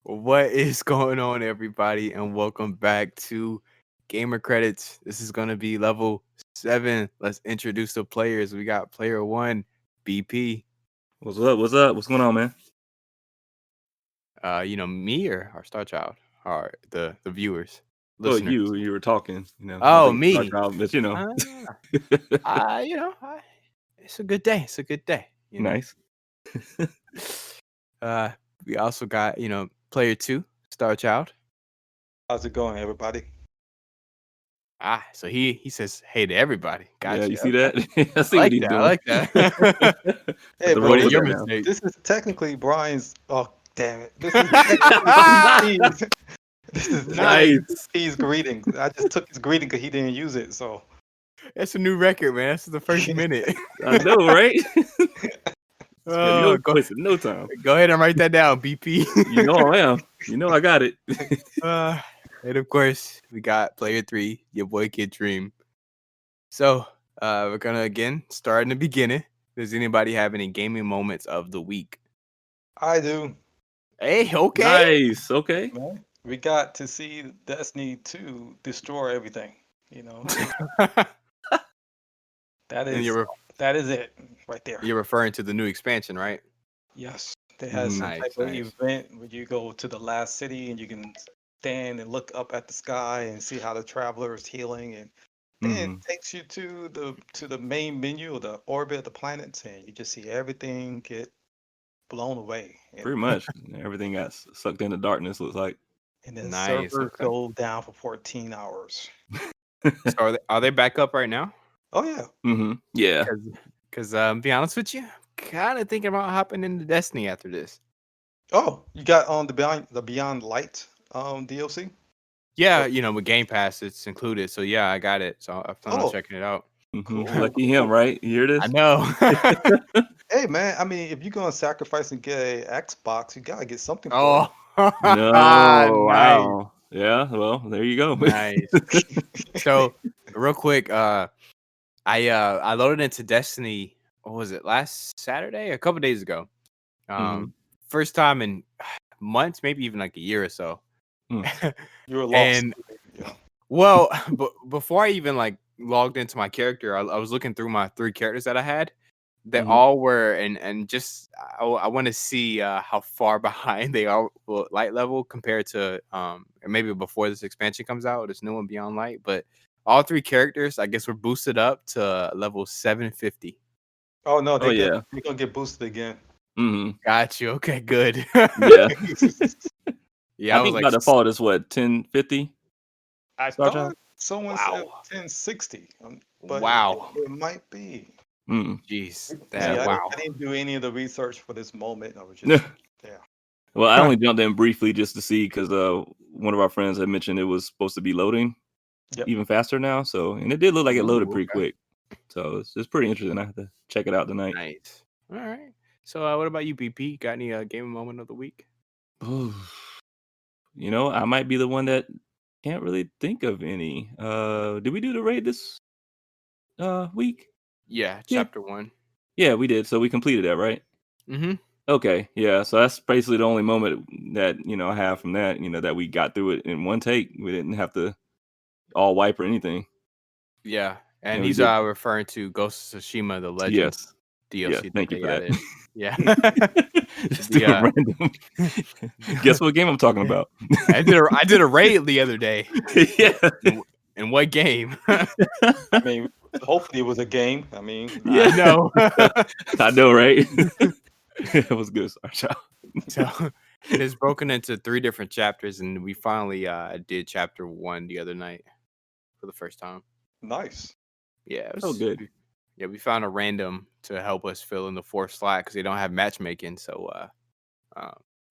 What is going on, everybody, and welcome back to Gamer Credits. This is going to be level 7. Let's introduce the players. We got player 1, BP. What's up? What's up? What's going on, man? Me or our Star Child? Or the viewers, Well, listeners. you were talking, Oh, I think me. but It's a good day. It's a good day. nice. We also got, player 2, Star Child. How's it going, everybody? So he says hey to everybody. Gotcha. Yeah, you see that? I see I what like he's that. doing. I like that. Hey, The bro, What roll is with your that now. mistake? this is technically Brian's. Oh, damn it! This is technically BP's. This is Nice. BP's greetings. I just took his greeting because he didn't use it. So That's a new record, man. That's the first minute. I know, right? Oh, go wasted no time. ahead and write that down, BP. You know I am. You know I got it. And of course, we got player 3, your boy Kid Dream. So, we're gonna again start in the beginning. Does anybody have any gaming moments of the week? I do. Hey, okay. Nice. Okay. Man. We got to see Destiny 2 destroy everything. That And is it right there. you're referring to the new expansion, right? Yes, they had some Nice, type of nice. event where you go to the last city and you can stand and look up at the sky and see how the traveler is healing, and then it takes you to the main menu or the orbit of the planets, and you just see everything get blown away. Pretty much. Everything got sucked into darkness, looks like. And then Nice, servers okay. go down for 14 hours. So are they back up right now? Oh yeah. Yeah. Because be honest with you, kind of thinking about hopping into Destiny after this. Oh, you got on the Beyond Light DLC? Yeah, with Game Pass, it's included. So yeah, I got it. So I plan on checking it out. Cool. Lucky him, right? You hear this? I know. Hey man, I mean, if you're gonna sacrifice and get a Xbox, you gotta get something for Oh, No, nice. wow. Yeah, well, there you go. Nice. So real quick, I loaded into Destiny. What was it? Last Saturday, a couple days ago. First time in months, maybe even like a year or so. You were lost. And well, before I even like logged into my character, I was looking through my 3 characters that I had. They all were, and just I want to see how far behind they are light level compared to maybe before this expansion comes out, this new one Beyond Light. But all 3 characters, I guess, were boosted up to level 750. Oh no, they're yeah. gonna get boosted again. Got you. Okay, good. Yeah. Yeah, I think by default it's what, 1050? I thought someone said 1060. But Wow. it might be. Jeez. I didn't do any of the research for this moment. I was just Well, I only jumped in briefly just to see because one of our friends had mentioned it was supposed to be loading even faster now. So, and it did look like it loaded pretty quick. So it's pretty interesting. I have to check it out tonight. Nice. All right. So what about you, BP? Got any gaming moment of the week? I might be the one that can't really think of any. Did we do the raid this week? Yeah, chapter 1. Yeah, we did. So we completed that, right? Okay, yeah. So that's basically the only moment that I have from that. That we got through it in one take. We didn't have to all wipe or anything. Yeah, and he's referring to Ghost of Tsushima: The Legends DLC. Yeah, thank you for added. that. Yeah. Just doing random. Guess what game I'm talking about? I did a raid the other day. Yeah. In what game? I mean, hopefully it was a game. I mean, yeah, I know. I know, right? It was good, Star. So it is broken into 3 different chapters, and we finally did chapter 1 the other night for the first time. Nice. Yeah, it was so good. Yeah, we found a random to help us fill in the 4th slot because they don't have matchmaking. So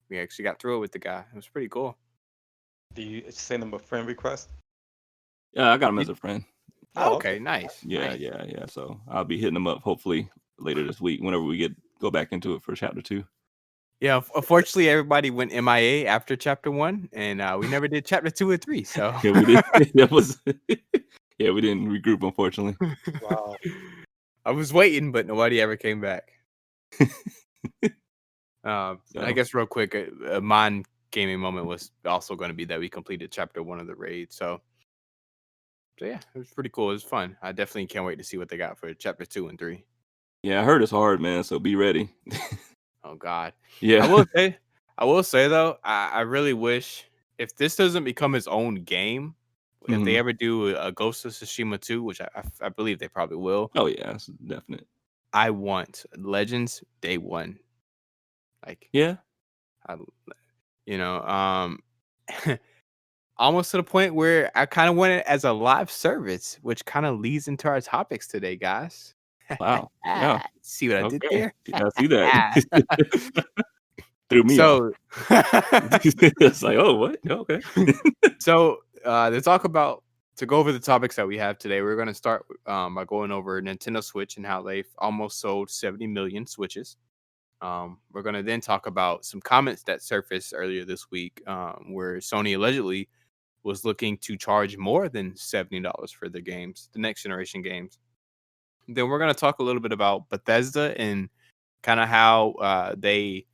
we actually got through it with the guy. It was pretty cool. Do you send him a friend request? Yeah, I got him as a friend. Oh, okay, nice. Yeah, nice. yeah. So I'll be hitting him up hopefully later this week whenever we go back into it for chapter 2. Yeah, unfortunately, everybody went MIA after chapter 1, and we never did chapter 2 or 3. So yeah, we did. We didn't regroup, unfortunately. Wow. I was waiting, but nobody ever came back. I guess real quick, mine gaming moment was also going to be that we completed chapter 1 of the raid. So yeah, it was pretty cool. It was fun. I definitely can't wait to see what they got for chapter 2 and 3. Yeah, I heard it's hard, man. So be ready. Oh God. Yeah. I will say though, I really wish if this doesn't become its own game, if they Mhm. ever do a Ghost of Tsushima 2, which I believe they probably will, Oh yeah, that's definite. I want Legends Day 1. Like, Yeah. I, almost to the point where I kind of want it as a live service, which kind of leads into our topics today, guys. Wow. Yeah. See what I did Okay. there? Yeah, I see that. Threw me off. So, It's like, oh, what? Okay. so to go over the topics that we have today, we're going to start by going over Nintendo Switch and how they've almost sold 70 million Switches. We're going to then talk about some comments that surfaced earlier this week where Sony allegedly was looking to charge more than $70 for the games, the next generation games. Then we're going to talk a little bit about Bethesda and kind of how they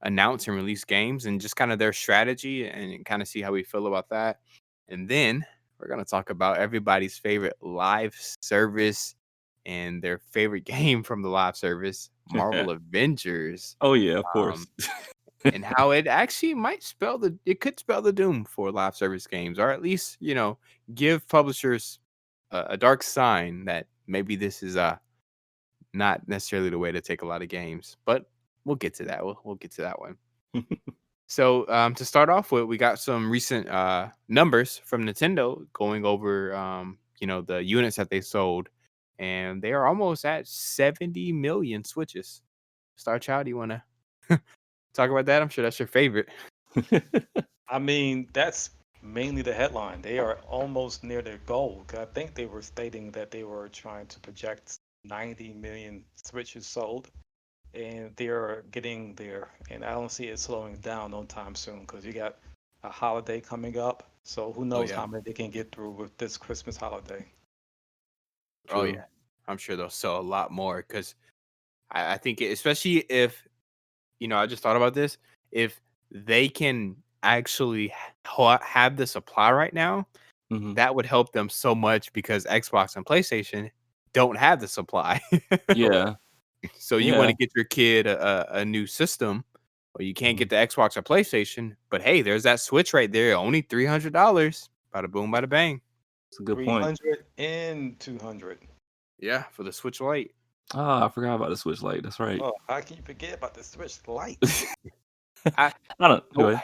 announce and release games and just kind of their strategy and kind of see how we feel about that. And then we're going to talk about everybody's favorite live service and their favorite game from the live service, Marvel Avengers. Oh yeah, of course. And how it actually it could spell the doom for live service games, or at least, give publishers a dark sign that maybe this is not necessarily the way to take a lot of games. But we'll get to that. We'll get to that one. So to start off with, we got some recent numbers from Nintendo going over the units that they sold, and they are almost at 70 million Switches. Star Child, you want to talk about that? I'm sure that's your favorite. I mean, that's mainly the headline. They are almost near their goal. 'Cause I think they were stating that they were trying to project 90 million Switches sold, and they're getting there. And I don't see it slowing down no time soon because you got a holiday coming up. So who knows yeah. how many they can get through with this Christmas holiday. Oh True. yeah, I'm sure they'll sell a lot more because I think especially if I just thought about this. If they can actually have the supply right now, Mhm. that would help them so much because Xbox and PlayStation don't have the supply. Correct. Yeah. So you want Yeah. to get your kid a new system, or you can't get Mhm. the Xbox or PlayStation. But hey, there's that Switch right there, only $300. Bada boom, bada bang. That's a good point. 300 and 200. Yeah, for the Switch Lite. Oh, I forgot about the Switch Lite. That's right. Oh, how can you forget about the Switch Lite? I I don't go oh, ahead.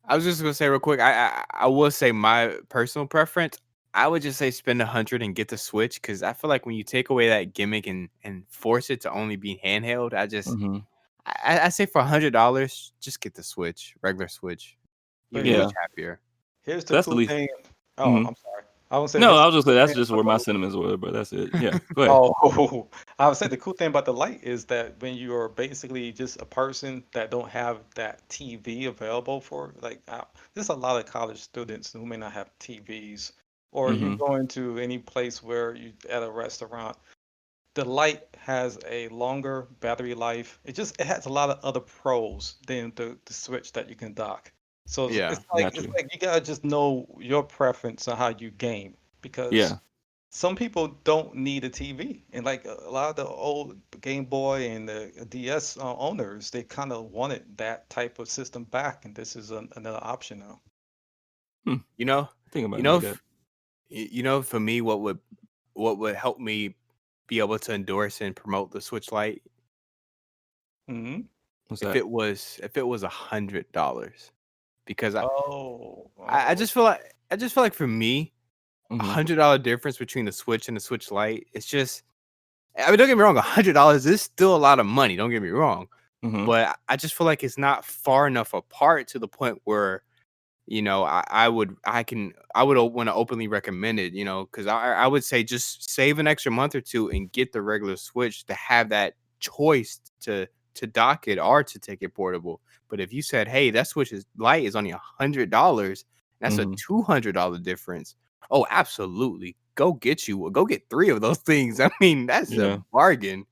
I was just gonna say real quick. I will say my personal preference. I would just say spend 100 and get the Switch because I feel like when you take away that gimmick and force it to only be handheld, Mhm. I say for $100, just get the Switch, regular Switch. You'll But be here's Yeah. much happier. here's the That's the cool least. thing. Oh, Mhm. I'm sorry. I was saying No, here's I the was just cool that's thing just about where my the sentiments were, but that's it. Yeah. Go ahead. oh, I would say the cool thing about the light is that when you are basically just a person that don't have that TV available for there's a lot of college students who may not have TVs, or you Mhm. go into any place where you at a restaurant. The light has a longer battery life. It has a lot of other pros than the Switch that you can dock. So it's, Yeah. it's like Got it's you. like you gotta just know your preference on how you game because Yeah. some people don't need a TV, and like a lot of the old Game Boy and the DS owners, they kind of wanted that type of system back, and this is another option now. Hmm. You know, Think about you it know, like that. f- for me, what would help me be able to endorse and promote the Switch Lite Hmm. What's if that? it was $100 because Oh, I oh, just feel like for me Mhm. $100 difference between the Switch and the Switch Lite. It's just, I mean, don't get me wrong, $100 is still a lot of money. Don't get me wrong, Mhm. but I just feel like it's not far enough apart to the point where I would want to openly recommend it. Because I would say just save an extra month or two and get the regular Switch to have that choice to dock it or to take it portable. But if you said, hey, that Lite is only $100, that's a Mhm. $200 difference. Oh, absolutely. Go get 3 of those things. I mean, that's a Yeah. bargain.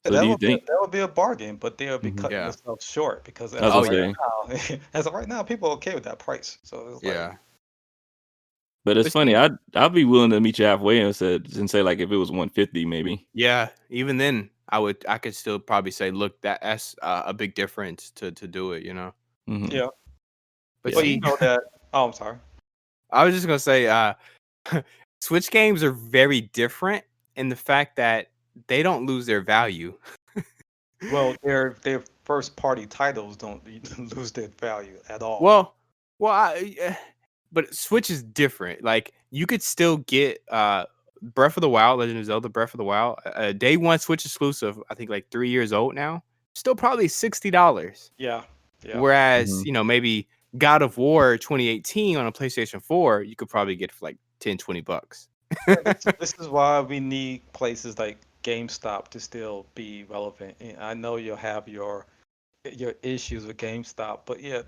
So do you think? that would be a bargain, but they'll be Mhm. cutting Yeah. themselves short because I was Oh gonna yeah. say, as of right now, people are okay with that price. So it's like, Yeah. but it's But funny. see, I'd be willing to meet you halfway and say like if it was 150 maybe. yeah, even then I could still probably say, look, that's a big difference to do it, you know. Hmm. yeah. But Yeah. But you see, know that. Oh, I'm sorry. I was just gonna say, Switch games are very different in the fact that they don't lose their value. Well, their first party titles don't lose their value at all. Well, but Switch is different. Like you could still get Breath of the Wild, Legend of Zelda Breath of the Wild, day one Switch exclusive. I think like 3 years old now. Still probably $60. Yeah, yeah. Whereas Hmm. maybe God of War 2018 on a PlayStation 4, you could probably get for like 10-20 bucks. Yeah, this is why we need places like GameStop to still be relevant. And I know you'll have your issues with GameStop, but yeah,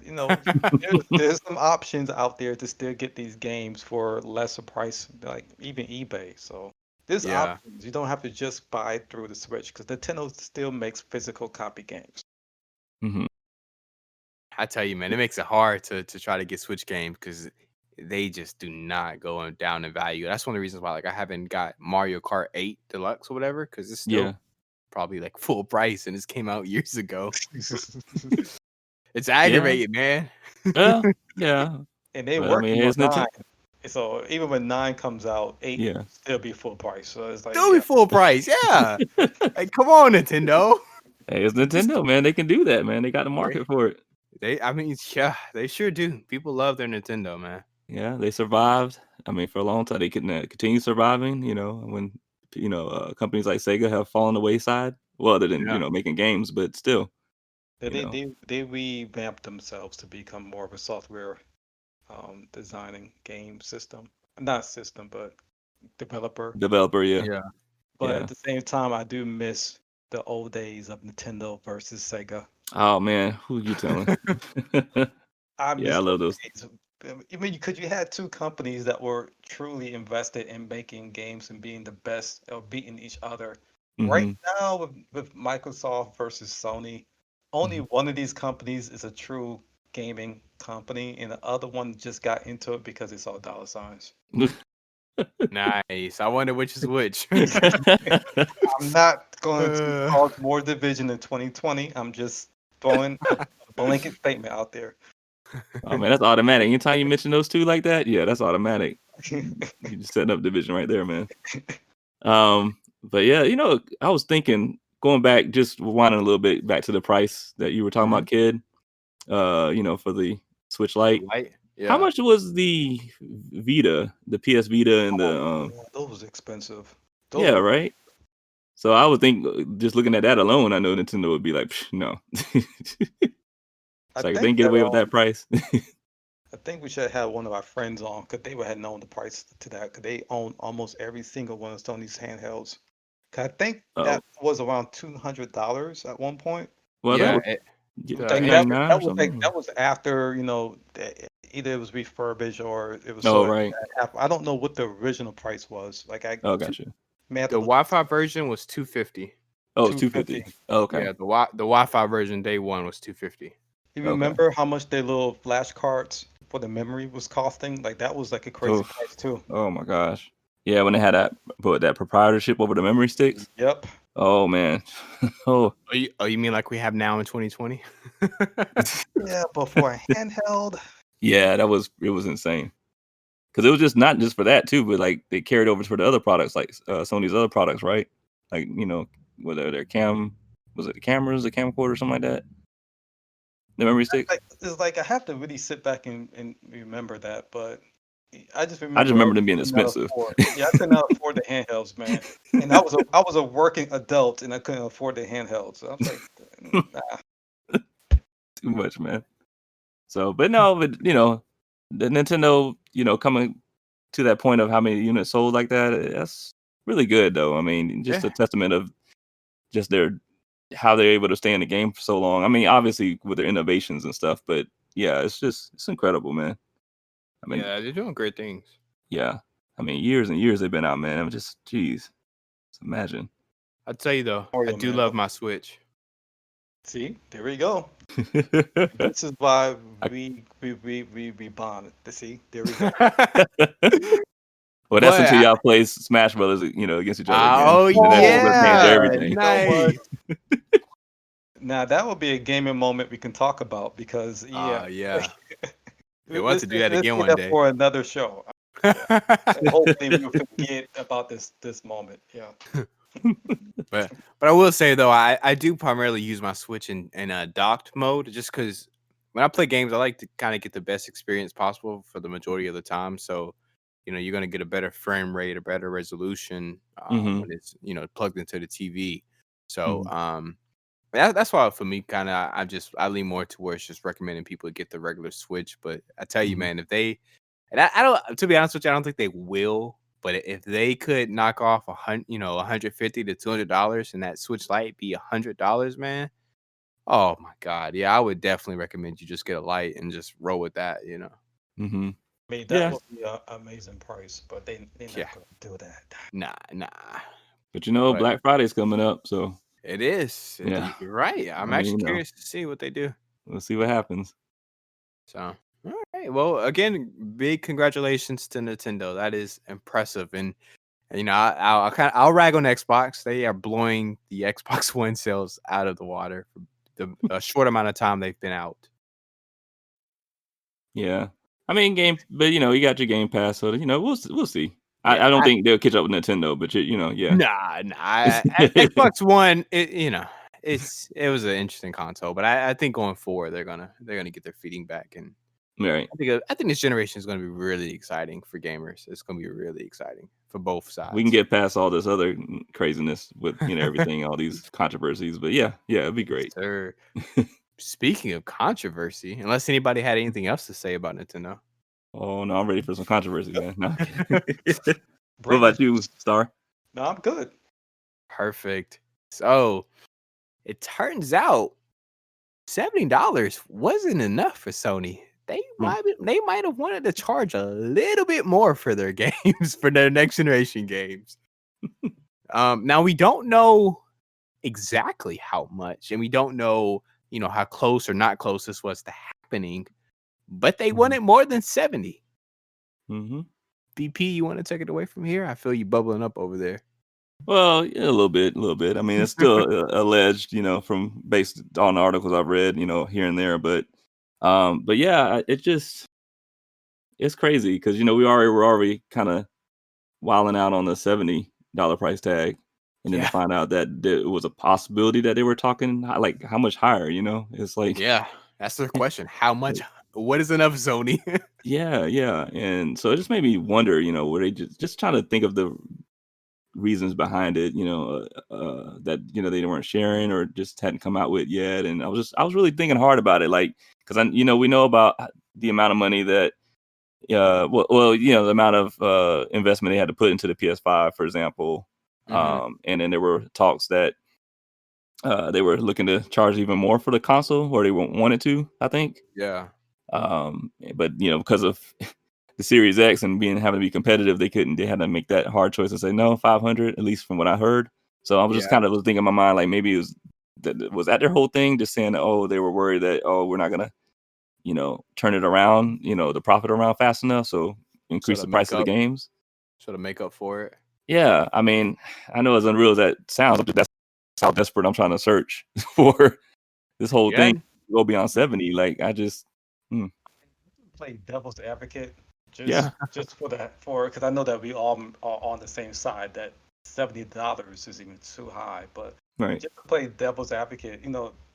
there's some options out there to still get these games for lesser price, like even eBay. So there's Yeah. options. You don't have to just buy through the Switch because Nintendo still makes physical copy games. Hmm. I tell you, man, it makes it hard to try to get Switch games because they just do not go down in value. That's one of the reasons why, like, I haven't got Mario Kart 8 Deluxe or whatever, because it's still Yeah. probably like full price and this came out years ago. It's Yeah. aggravating, man. Well, yeah. And they're But I mean, working on it's nine. Nintendo. So even when nine comes out, eight Yeah. still be full price. So it's like, Still be yeah. full price, yeah. Like, come on, Nintendo. Hey, it's Just Nintendo, man. They can do that, man. They got the they, market for it. I mean, yeah, they sure do. People love their Nintendo, man. Yeah, they survived. I mean, for a long time, they can continue surviving. When companies like Sega have fallen the wayside. Well, other than Yeah, making games, but still, They you they know, they, they revamped themselves to become more of a software designing game system. Not system, but developer. developer. Yeah, yeah. But at yeah. the same time, I do miss the old days of Nintendo versus Sega. Oh man, who you telling? I Yeah, I miss those love those. days. I mean, because you had two companies that were truly invested in making games and being the best or beating each other. Right Hmm. now, with Microsoft versus Sony, only one of these companies is a true gaming company, and the other one just got into it because they saw dollar signs. Nice. I wonder which is which. I'm not going to Uh, cause more division in 2020. I'm just throwing a blanket statement out there. Oh man, that's automatic. Anytime you mention those two like that, yeah, that's automatic. You just setting up division right there, man. But yeah, I was thinking going back, just rewinding a little bit back to the price that you were talking mhm. about, kid. For the Switch The Lite. light, How yeah. much was the Vita, the PS Vita, and Oh, the yeah, those was expensive. Those yeah, were right? So I would think just looking at that alone, I know Nintendo would be like, "Psh, no. I It's like if they think can get that away with that price. I think we should have one of our friends on because they would have known the price to that because they own almost every single one of Sony's handhelds. 'Cause I think Oh, that was around $200 at one point. well, that Yeah, was the Like hand, $299 or something. that was after either it was refurbished or it was Oh, sold right. at half. I don't know what the original price was. Like I Oh, gotcha. may have to the look Wi-Fi version was 250. Oh, it's 250. 250. Oh, okay. Yeah, the Wi-Fi version day one was 250. You Okay. remember how much their little flash cards for the memory was costing? Like that was like a crazy Oh, price too. oh my gosh. Yeah, when they had that proprietorship over the memory sticks. Yep. Oh man. Oh. You mean like we have now in 2020? Yeah, but for a handheld, Yeah, it was insane. Because it was just not just for that too, but like they carried over for the other products, like Sony's other products, right? Like whether their was it the cameras, the camcorder, something like that, the memory sticks. it's like I have to really sit back and remember that, but I just I just remember remember them I being could not expensive. afford. Yeah, I could not afford the handhelds, man. And I was a working adult and I couldn't afford the handhelds. So I was like, nah. Too much, man. So, but no, the Nintendo, coming to that point of how many units sold like that, that's really good though. I mean, just Yeah, a testament of just how they're able to stay in the game for so long. I mean, obviously with their innovations and stuff, but yeah, it's incredible, man. I mean, yeah, they're doing great things. yeah. I mean, years and years they've been out, man. I'm just, geez, just imagine. I'll tell you though, I Mario, do man. love my Switch. See, there we go. This is why I- we bonded. See, there we go. Well, that's But until y'all play Smash Brothers, against each other again. oh And then that change yeah, And everything. you know what? nice. Now that would be a gaming moment we can talk about because Yeah. They want let's to do that let's again get one that day. for another show. Yeah, and hopefully we'll forget about this moment. Yeah. But I will say though, I do primarily use my Switch in a docked mode just because when I play games, I like to kind of get the best experience possible for the majority of the time. So, you're gonna get a better frame rate, a better resolution Hmm. when it's plugged into the TV. So, Hmm. that's why for me, kind of, I lean more towards just recommending people to get the regular Switch. But I tell you, Hmm. man, if they and I don't, to be honest with you, I don't think they will. But if they could knock off $150 to $200, and that Switch Lite be $100, man, oh my God, yeah, I would definitely recommend you just get a light and just roll with that. Hmm. I mean, that Yeah. would be an amazing price, but they're Yeah, not gonna do that. nah. But But Black Friday's coming up, so it is. yeah. You're right. I I'm mean, actually curious to see what they do. we'll see what happens. So, all right. Well, again, big congratulations to Nintendo. That is impressive. And I'll rag on Xbox. They are blowing the Xbox One sales out of the water for a short amount of time they've been out. Yeah. I mean, but you got your Game Pass, so we'll see. Yeah, I don't think they'll catch up with Nintendo, but yeah. nah. Xbox One, it was an interesting console, but I think going forward they're gonna get their feeding back, and Right. I think this generation is gonna be really exciting for gamers. It's gonna be really exciting for both We can sides. get past all this other craziness with everything, all these controversies, but yeah, it'd be Yes, great. sir. Speaking of controversy, unless anybody had anything else to say about Nintendo. Oh no, I'm ready for some controversy, man. No, I'm kidding. What Bring it. about you, Star? No, I'm good. Perfect. So it turns out $70 wasn't enough for Sony. Hmm. They might have wanted to charge a little bit more for their games, for their next generation games. Now we don't know exactly how much, and we don't know, how close or not close this was to happening, but they wanted more than 70. Mm-hmm. BP, you want to take it away from here? I feel you bubbling up over there. Well, yeah, a little bit. I mean, it's still alleged, from based on the articles I've read, here and there. But yeah, it's crazy because we were already kind of wilding out on the $70 price tag, and then to Yeah. find out that it was a possibility that they were talking like how much higher, it's like Yeah, that's the question. How much? What is enough, Sony? yeah, and so it just made me wonder, were they just trying to think of the reasons behind it, that they weren't sharing or just hadn't come out with yet. And I was really thinking hard about it, like because we know about the amount of money that the amount of investment they had to put into the PS5, for example. And then there were talks that they were looking to charge even more for the console, or they wanted to, I think. Yeah. But because of the Series X and having to be competitive, they had to make that hard choice and say no, 500, at least from what I heard. So I was just Yeah. kind of thinking in my mind, like maybe it was that their whole thing, just saying that, oh, they were worried that, oh, we're not gonna turn it around, the profit around fast enough, so increase the price of the games. Sort of make up for it. Yeah, I mean, I know as unreal as that sounds, that's how desperate I'm trying to search for this whole Yeah. thing to go beyond 70. Like I just Play devil's advocate Yeah. just because I know that we all are on the same side that $70 is even too high, but Right. just to play devil's advocate,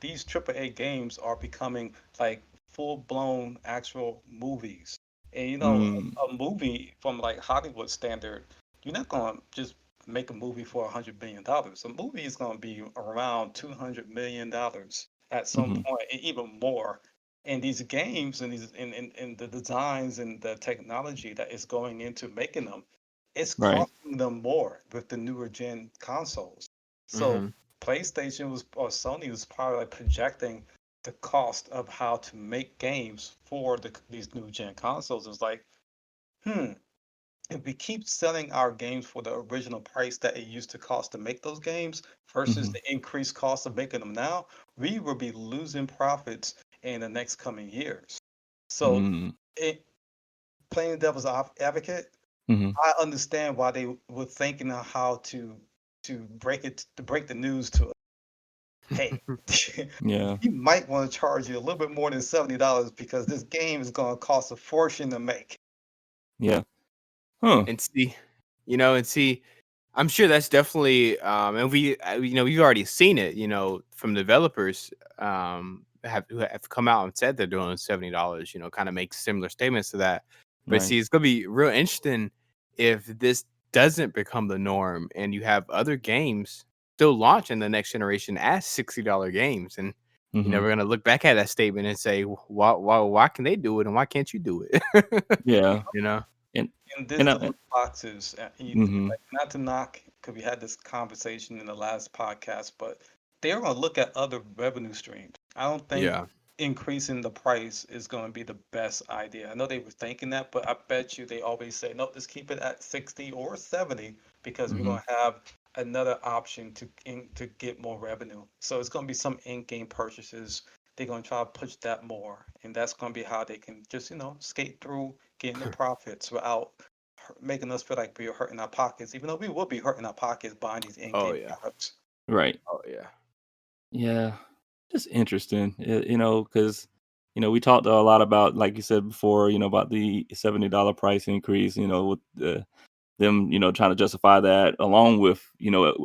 these AAA games are becoming like full-blown actual movies. And a movie from like Hollywood standard, you're not gonna just make a movie for $100 million. A movie is gonna be around $200 million at some point, and even more. And these games and and the designs and the technology that is going into making them, it's Right. costing them more with the newer gen consoles. So PlayStation or Sony was probably like projecting the cost of how to make games for these new gen consoles. It's like, if we keep selling our games for the original price that it used to cost to make those games versus Hmm. the increased cost of making them now, we will be losing profits in the next coming years. So, Mm. it, playing devil's advocate, Hmm. I understand why they were thinking of how to break the news to us. Hey, Yeah. we might want to charge you a little bit more than $70 because this game is going to cost a fortune to make. Yeah. Huh. And see, and see, I'm sure that's definitely, and we've already seen it, from developers, who have come out and said they're doing $70, kind of make similar statements to that. But Right. see, it's gonna be real interesting if this doesn't become the norm, and you have other games still launching the next generation as $60 games, and Hmm. we're gonna look back at that statement and say, why can they do it and why can't you do it? Yeah. you know? And In and digital boxes, hmm. like, not to knock, because we had this conversation in the last podcast, but they're going to look at other revenue streams. I don't think Yeah. increasing the price is going to be the best idea. I know they were thinking that, but I bet you they always say, no, just keep it at 60 or 70 because we're Hmm. going to have another option to get more revenue. So it's going to be some in-game purchases. They're going to try to push that more, and that's going to be how they can just, skate through getting the profits without making us feel like we're hurting our pockets, even though we will be hurting our pockets buying these Oh in-game yeah. products. Right. Oh yeah. Yeah. Just interesting, because we talked a lot about, like you said before, about the $70 price increase, with them, trying to justify that, along with,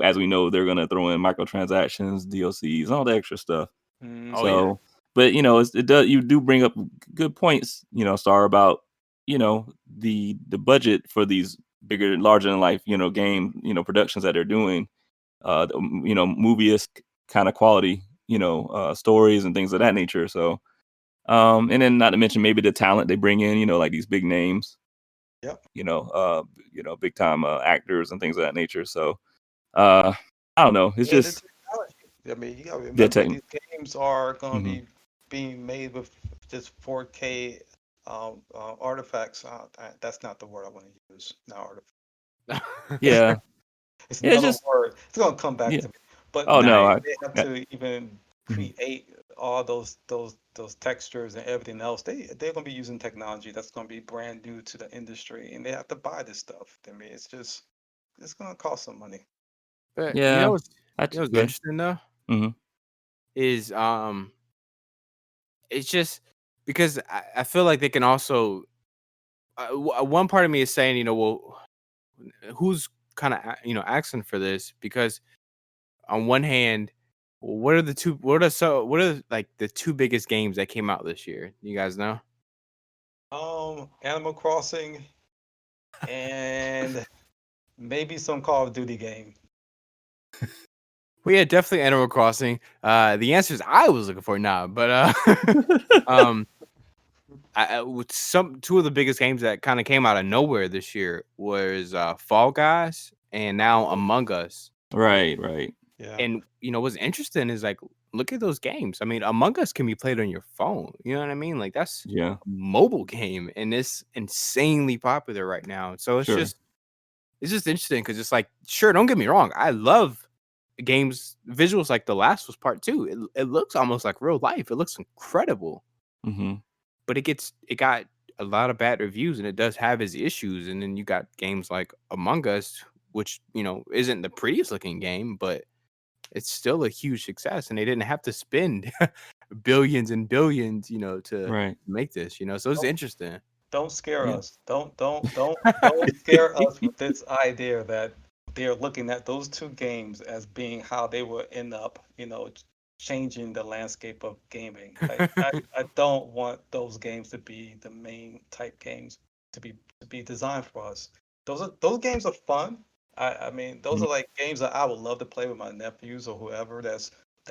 as we know, they're gonna throw in microtransactions, DLCs, and all the extra stuff. Oh yeah. Mm-hmm. So, but it does, you do bring up good points, Star, about the budget for these bigger, larger than life, game, productions that they're doing, movie-esque kind of quality, stories and things of that nature. So, and then not to mention maybe the talent they bring in, like these big names, Yep. big time actors and things of that nature. So, uh, I don't know. It's And the just technology. I mean, you gotta the remember tech. these games are gonna Hmm. be being made with just 4K artifacts. That's not the word I want to use. Not artifact. Yeah, It's yeah, it's another just word. It's gonna come back yeah. to me. But Oh no, no, Nice. I. they have I to even mhm. create all those textures and everything else. They're gonna be using technology that's gonna be brand new to the industry, and they have to buy this stuff. I mean, it's gonna cost some money. But Yeah, you know what's good. interesting though Hmm. is it's just because I feel like they can also one part of me is saying, well, who's kind of asking for this, because on one hand, what are like the two biggest games that came out this year? You guys know? Animal Crossing and maybe some Call of Duty game. Well, yeah, definitely Animal Crossing. The answers I was looking for now, but um, with some two of the biggest games that kind of came out of nowhere this year was Fall Guys and now Oh, Among Us. Right, right. yeah. And what's interesting is, like, look at those games. I mean, Among Us can be played on your phone. You know what I mean? Like, that's Yeah, a mobile game, and it's insanely popular right now. So sure. it's just interesting because it's like, sure, don't get me wrong, I love games visuals like The Last was Part Two. It looks almost like real life. It looks incredible, Hmm. but it got a lot of bad reviews, and it does have its issues. And then you got games like Among Us, which isn't the prettiest looking game, but it's still a huge success, and they didn't have to spend billions and billions, to Right. make this. So it's Don't interesting. don't scare Yeah. us. Don't scare us with this idea that they're looking at those two games as being how they will end up, changing the landscape of gaming. Like, I don't want those games to be the main type games to be designed for us. Those games are fun. I mean, those Mhm, are like games that I would love to play with my nephews or whoever that's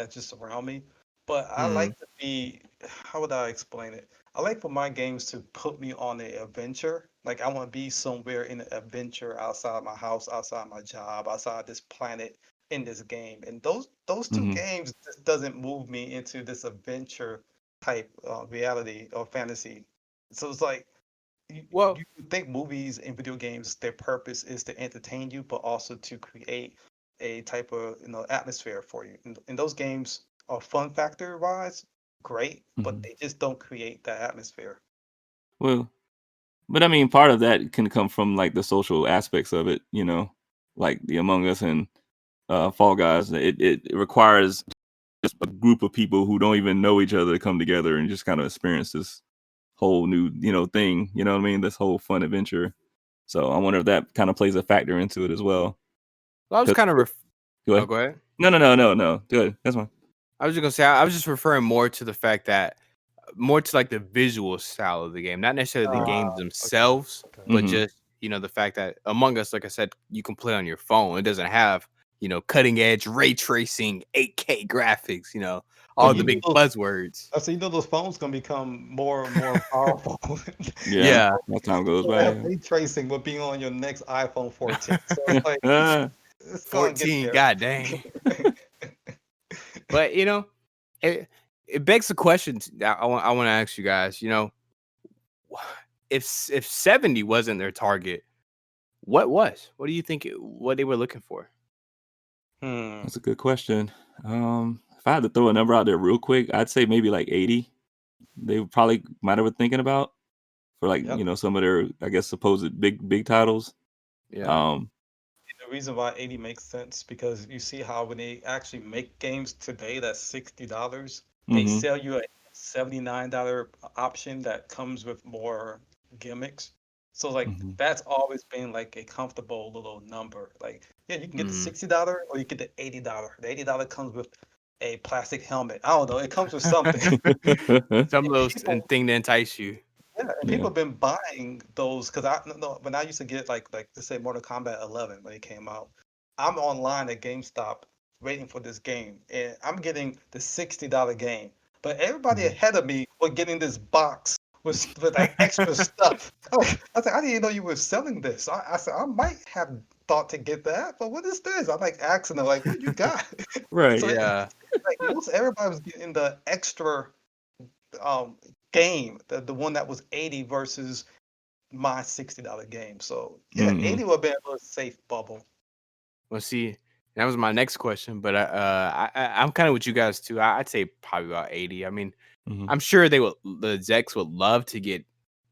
just around me. But I Mhm. like to be, how would I explain it? I like for my games to put me on an adventure. Like, I want to be somewhere in an adventure outside my house, outside my job, outside this planet in this game. And those two mhm. games just doesn't move me into this adventure type reality or fantasy. So it's like Well, you think movies and video games, their purpose is to entertain you, but also to create a type of atmosphere for you. And those games are fun factor wise great, but Mhm. they just don't create that atmosphere. Well, but I mean, part of that can come from like the social aspects of it, you know, like the Among Us and Fall Guys. It requires just a group of people who don't even know each other to come together and just kind of experience this whole new, thing. You know what I mean? This whole fun adventure. So I wonder if that kind of plays a factor into it as well. I was 'Cause- kind of Go oh, ahead. go ahead. No. Good. That's fine. I was just gonna say I was just referring more to the fact that more to like the visual style of the game, not necessarily the games Okay. themselves, Okay. but Hmm. just the fact that Among Us, like I said, you can play on your phone. It doesn't have cutting edge ray tracing, 8K graphics, But all the big buzzwords. I see those phones gonna become more and more powerful. Yeah. Yeah, As time goes So that by. ray tracing will be on your next iPhone 14. So it's like Yeah. it's gonna get 14, there. god dang. But it begs the question that I want to ask you guys. If 70 wasn't their target, what was? What do you think? What they were looking for? Hmm. That's a good question. If I had to throw a number out there real quick, I'd say maybe like 80. They probably might have been thinking about for like, Yep. some of their, I guess, supposed big titles. Yeah. Um, The reason why 80 makes sense because you see how when they actually make games today that's $60, they mhm, sell you a $79 option that comes with more gimmicks. So like mhm. that's always been like a comfortable little number. Like, yeah, you can get the Mm. $60 or you get the $80. The $80 comes with a plastic helmet. I don't know, it comes with something. Some And little people thing to entice you. Yeah, and people Yeah. have been buying those because I no, when I used to get like let's say Mortal Kombat 11 when it came out, I'm online at GameStop waiting for this game, and I'm getting the $60 game. But everybody Mhm. ahead of me was getting this box with like extra stuff. I said, I didn't even know you were selling this. I said I might have thought to get that, but what is this? I'm like asking them like, what you got? Right. So Yeah. like most everybody was getting the extra um game, the one that was 80 versus my $60 game. So yeah, Mhm. 80 would be a little safe bubble. Well, see, that was my next question, but I'm kind of with you guys too. I'd say probably about 80. I mean, Mhm. I'm sure the execs would love to get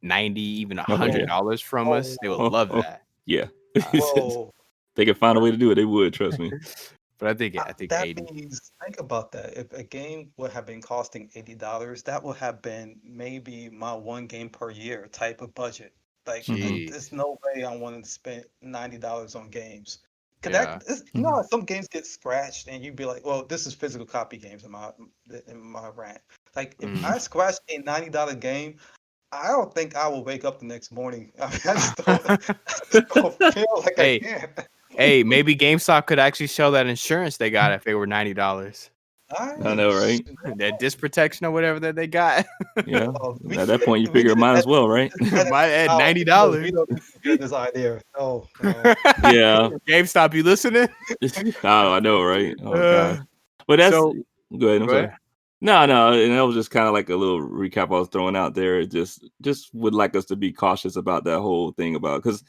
90, even a Oh, hundred yeah. Whoa, dollars from us. They would whoa, love that. Yeah. Uh, whoa. They could find a way to do it, they would, trust me. but I think That 80. means think about that. If a game would have been costing $80, that would have been maybe my one game per year type of budget. Like, Mhm. there's Jeez. no way I want to spend $90 on games. Cause Yeah. Mhm. how some games get scratched and you'd be like, well, this is physical copy games in my rant. Like, if Mm. I scratch a $90 game, I don't think I will wake up the next morning. I mean, I just don't feel like I Hey, can. hey, maybe GameStop could actually sell that insurance they got if they were $90. I know, Nice. right? That disc protection or whatever that they got. Yeah. We At need that point, you we figure need it to might as edit, well, right? Might this add out because we $90. don't need to hear this idea. No, no. Yeah. GameStop, you listening? Oh, I know, right? Oh gosh. Uh, But that's so go ahead, I'm go ahead. sorry. No, and that was just kind of like a little recap I was throwing out there. Just would like us to be cautious about that whole thing about because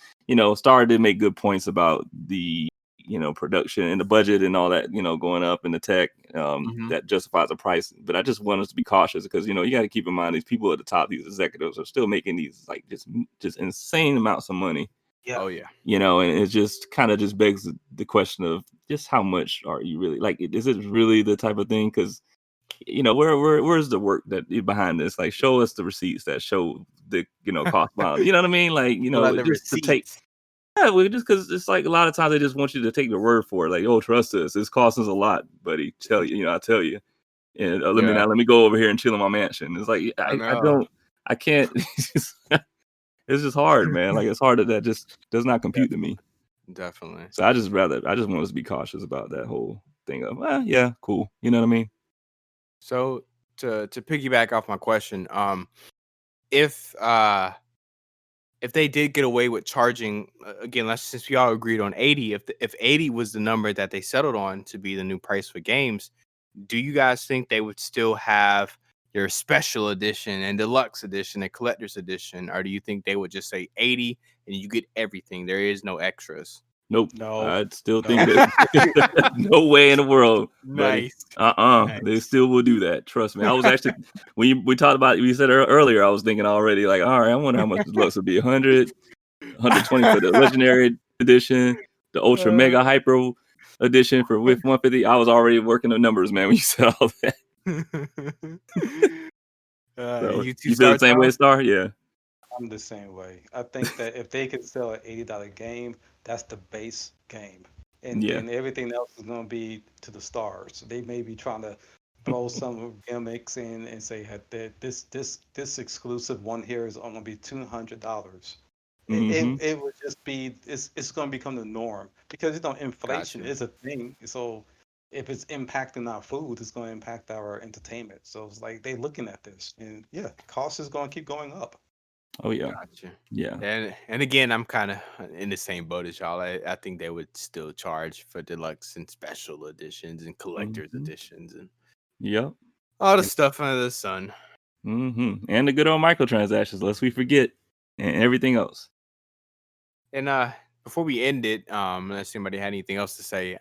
Star did make good points about the production and the budget and all that going up in the tech Mhm. that justifies the price. But I just want us to be cautious because you got to keep in mind these people at the top, these executives are still making these like just insane amounts of money. Yeah. Oh yeah. And it just kind of just begs the question of just how much are you really like? Is it really the type of thing? Because where's the work that behind this? Like, show us the receipts that show the cost behind. You know what I mean? Like, Pull out the just to take. receipts. Yeah, well, just because it's like a lot of times they just want you to take the word for it. Like, oh, trust us, it's costing us a lot, buddy. Tell you, I tell you, and Yeah, let me go over here and chill in my mansion. It's like I I know. don't, I can't. It's just hard, man. Like it's hard that just does not compute to me. Definitely. So I just want us to be cautious about that whole thing of, yeah, cool. You know what I mean? So to piggyback off my question, if uh if they did get away with charging again, let's since we all agreed on 80, if 80 was the number that they settled on to be the new price for games, do you guys think they would still have your special edition and deluxe edition and collector's edition, or do you think they would just say 80 and you get everything? There is no extras. Nope. No, I still no. think that no way in the world, buddy. Nice. They Nice. still will do that. Trust me. I was actually we talked about we said earlier. I was thinking already like, all right, I wonder how much the deluxe would be. 100, 120 for the legendary edition, the ultra mega hyper edition for with 150. I was already working the numbers, man. When you said all that, so You two you feel the start same way, Tom? Star? Yeah, I'm the same way. I think that if they could sell an $80 game, that's the base game. And yeah. then everything else is going to be to the stars. They may be trying to throw some gimmicks in and say that this exclusive one here is going to be $200. Mm-hmm. It would just be it's going to become the norm because inflation Gotcha. is a thing. So if it's impacting our food, it's going to impact our entertainment. So it's like they looking at this, and yeah, cost is going to keep going up. Oh yeah, Gotcha. yeah. And again, I'm kind of in the same boat as y'all. I think they would still charge for deluxe and special editions and collector's Mhm. editions and Yep. all the stuff under the sun. Mm-hmm. And the good old microtransactions, lest we forget, and everything else. And before we end it, unless anybody had anything else to say,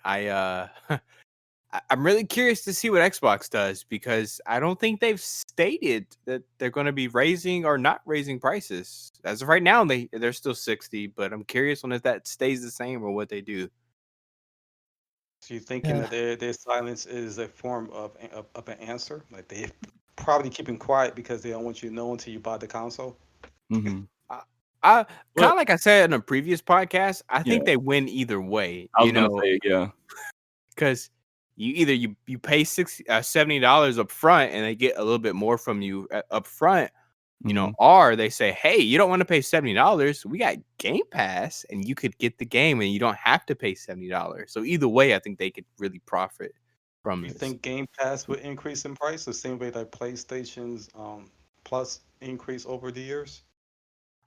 I'm really curious to see what Xbox does because I don't think they've stated that they're going to be raising or not raising prices. As of right now, they're still 60, but I'm curious on if that stays the same or what they do. So you're thinking that their silence is a form of an answer, like they probably keeping quiet because they don't want you to know until you buy the console. Mm-hmm. I kind Well, of like I said in a previous podcast, I yeah, think they win either way, I was gonna say, yeah. because you pay $70 up front and they get a little bit more from you up front, Mm-hmm. or they say, hey, you don't want to pay $70. We got Game Pass and you could get the game and you don't have to pay $70. So either way, I think they could really profit from You this. think Game Pass would increase in price the same way that PlayStation's Plus increase over the years?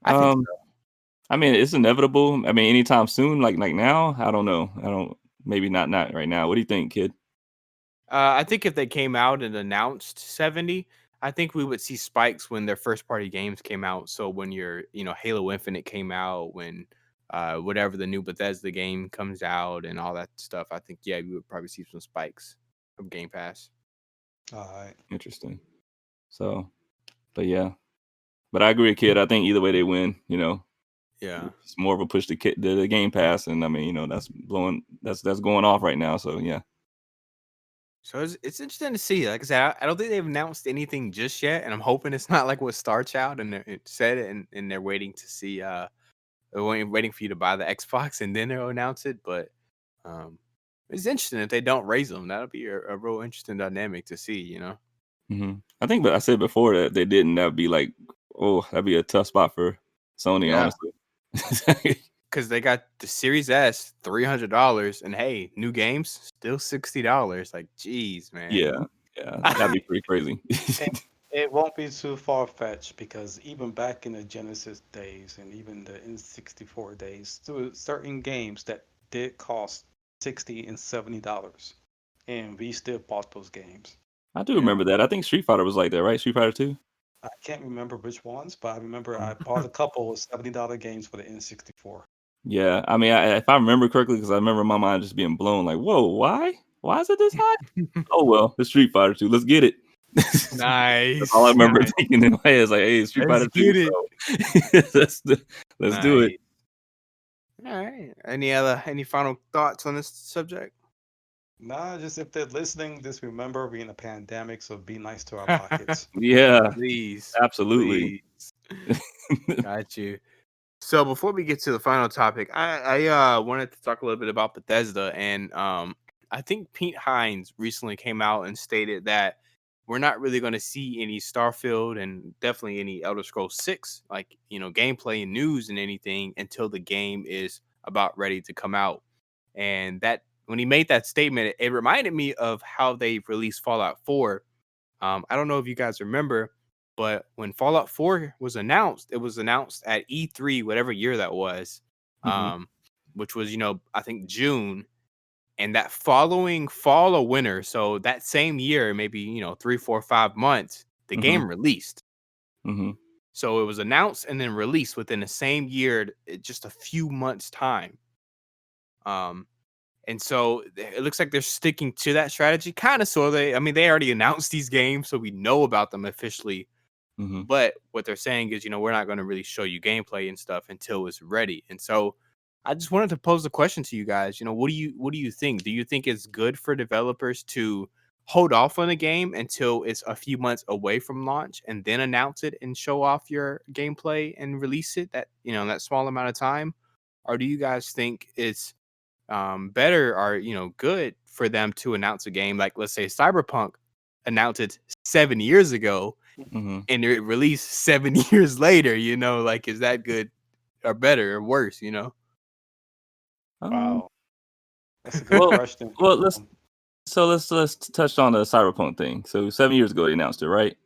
I think Um, I mean, it's inevitable. I mean, anytime soon, like now, I don't know. I don't. Maybe not right now. What do you think, kid? I think if they came out and announced 70, I think we would see spikes when their first party games came out. So when Halo Infinite came out, when whatever the new Bethesda game comes out and all that stuff, I think we would probably see some spikes from Game Pass. All right. Interesting. So, but yeah, but I agree, kid. I think either way they win. Yeah. It's more of a push to the Game Pass, and I mean, that's going off right now. So yeah. So it's interesting to see. Like I said, I don't think they've announced anything just yet, and I'm hoping it's not like what Star Child and it said it, and they're waiting to see. They're waiting for you to buy the Xbox and then they'll announce it. But um, it's interesting if they don't raise them. That'll be a real interesting dynamic to see. Mm-hmm. I think, but I said before that they didn't. That'd be like, oh, that'd be a tough spot for Sony, Yeah, honestly. because they got the Series S $300, and hey, new games still $60. Like, geez, man. Yeah, that'd be pretty crazy. And it won't be too far fetched because even back in the Genesis days and even the N64 days, there were certain games that did cost $60 and $70, and we still bought those games. I do remember that. I think Street Fighter was like that, right? Street Fighter 2? I can't remember which ones, but I remember I bought a couple of $70 games for the N64. Yeah, I mean, if I remember correctly, because I remember my mind just being blown, like, whoa, why? Why is it this high? Oh well, it's Street Fighter 2. Let's get it. That's all I Nice. remember thinking in my head. Is like, hey, it's Street Let's Fighter 2. get it. So let's do it. All right. Any final thoughts on this subject? Nah, just if they're listening, just remember we're in a pandemic, so be nice to our pockets. Yeah, Please. absolutely. Please. Got you. So before we get to the final topic, I wanted to talk a little bit about Bethesda, and I think Pete Hines recently came out and stated that we're not really going to see any Starfield and definitely any Elder Scrolls 6 gameplay and news and anything until the game is about ready to come out. And that when he made that statement, it reminded me of how they released Fallout 4. I don't know if you guys remember, but when Fallout 4 was announced, it was announced at E3, whatever year that was, Mhm. which was, I think June. And that following fall or winter, so that same year, maybe, 3, 4, 5 months, the Mhm. game released. Mhm. So it was announced and then released within the same year, just a few months time. Um, and so it looks like they're sticking to that strategy, kind of. So I mean, they already announced these games, so we know about them officially. Mhm. But what they're saying is, we're not going to really show you gameplay and stuff until it's ready. And so I just wanted to pose the question to you guys. What do you think? Do you think it's good for developers to hold off on a game until it's a few months away from launch and then announce it and show off your gameplay and release it that small amount of time? Or do you guys think it's better or good for them to announce a game like, let's say, Cyberpunk announced it 7 years ago Mhm. and it released 7 years later? Like, is that good or better or worse? Um, Wow, that's a good well, question. well, let's touch on the Cyberpunk thing. So 7 years ago they announced it, right?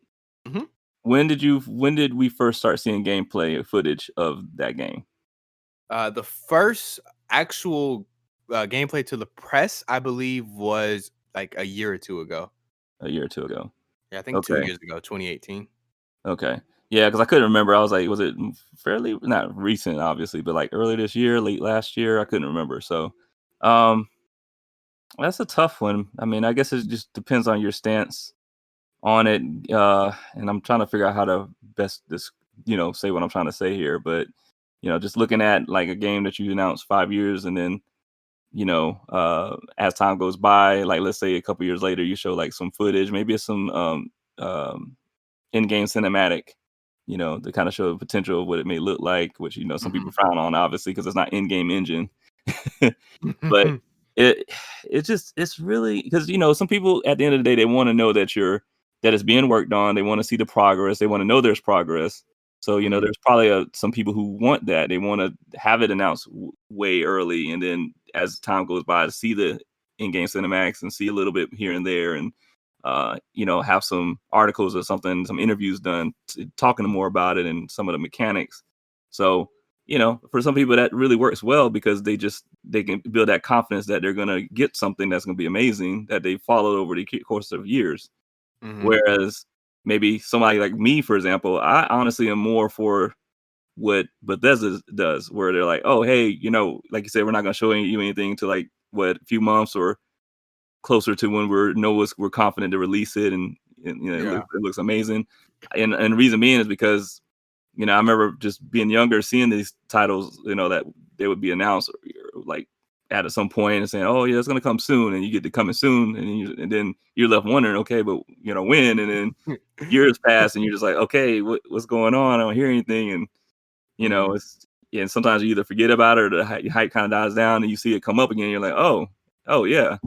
Mhm. When did we first start seeing gameplay footage of that game? The first actual gameplay to the press, I believe, was like a year or two ago. A year or two ago. Yeah, I think two Okay. years ago, 2018. Okay. Yeah, because I couldn't remember. I was like, was it fairly not recent, obviously, but like early this year, late last year? I couldn't remember. So, um, that's a tough one. I mean, I guess it just depends on your stance on it. And I'm trying to figure out how to best say what I'm trying to say here. But just looking at like a game that you announced 5 years, and then as time goes by, like let's say a couple years later, you show like some footage, maybe it's some um in-game cinematic, to kind of show the potential of what it may look like, which some people Mhm. frown on, obviously, because it's not in-game engine. But it it's really because some people at the end of the day they want to know that it's being worked on. They want to see the progress. They want to know there's progress. So Mhm. there's probably some people who want that. They want to have it announced way early, and then as time goes by, to see the in-game cinematics and see a little bit here and there, and have some articles or something, some interviews done, talking more about it and some of the mechanics. So for some people that really works well because they can build that confidence that they're gonna get something that's gonna be amazing that they followed over the course of years. Mhm. Whereas maybe somebody like me, for example, I honestly am more for what Bethesda does, where they're like, oh hey, like you said, we're not gonna show you anything until like what a few months or closer to when we're confident to release it, and Yeah. it looks amazing. And the reason being is because I remember just being younger, seeing these titles, that they would be announced like at some point and saying, "Oh yeah, it's gonna come soon," and you get to coming soon, and then you're left wondering, okay, but when? And then years pass, and you're just like, okay, what's going on? I don't hear anything, and Mhm. it's and sometimes you either forget about it or the hype kind of dies down, and you see it come up again. And you're like, oh yeah,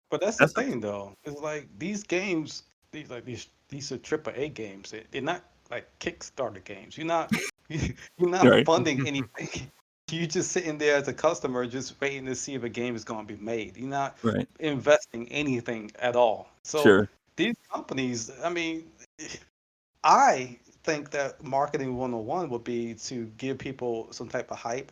But that's the that's thing, though. It's like these games, these are AAA games. They're not like Kickstarter games. You're not right, funding anything. You're just sitting there as a customer, just waiting to see if a game is going to be made. You're not right, investing anything at all. So sure, these companies, I mean, I think that marketing 101 would be to give people some type of hype,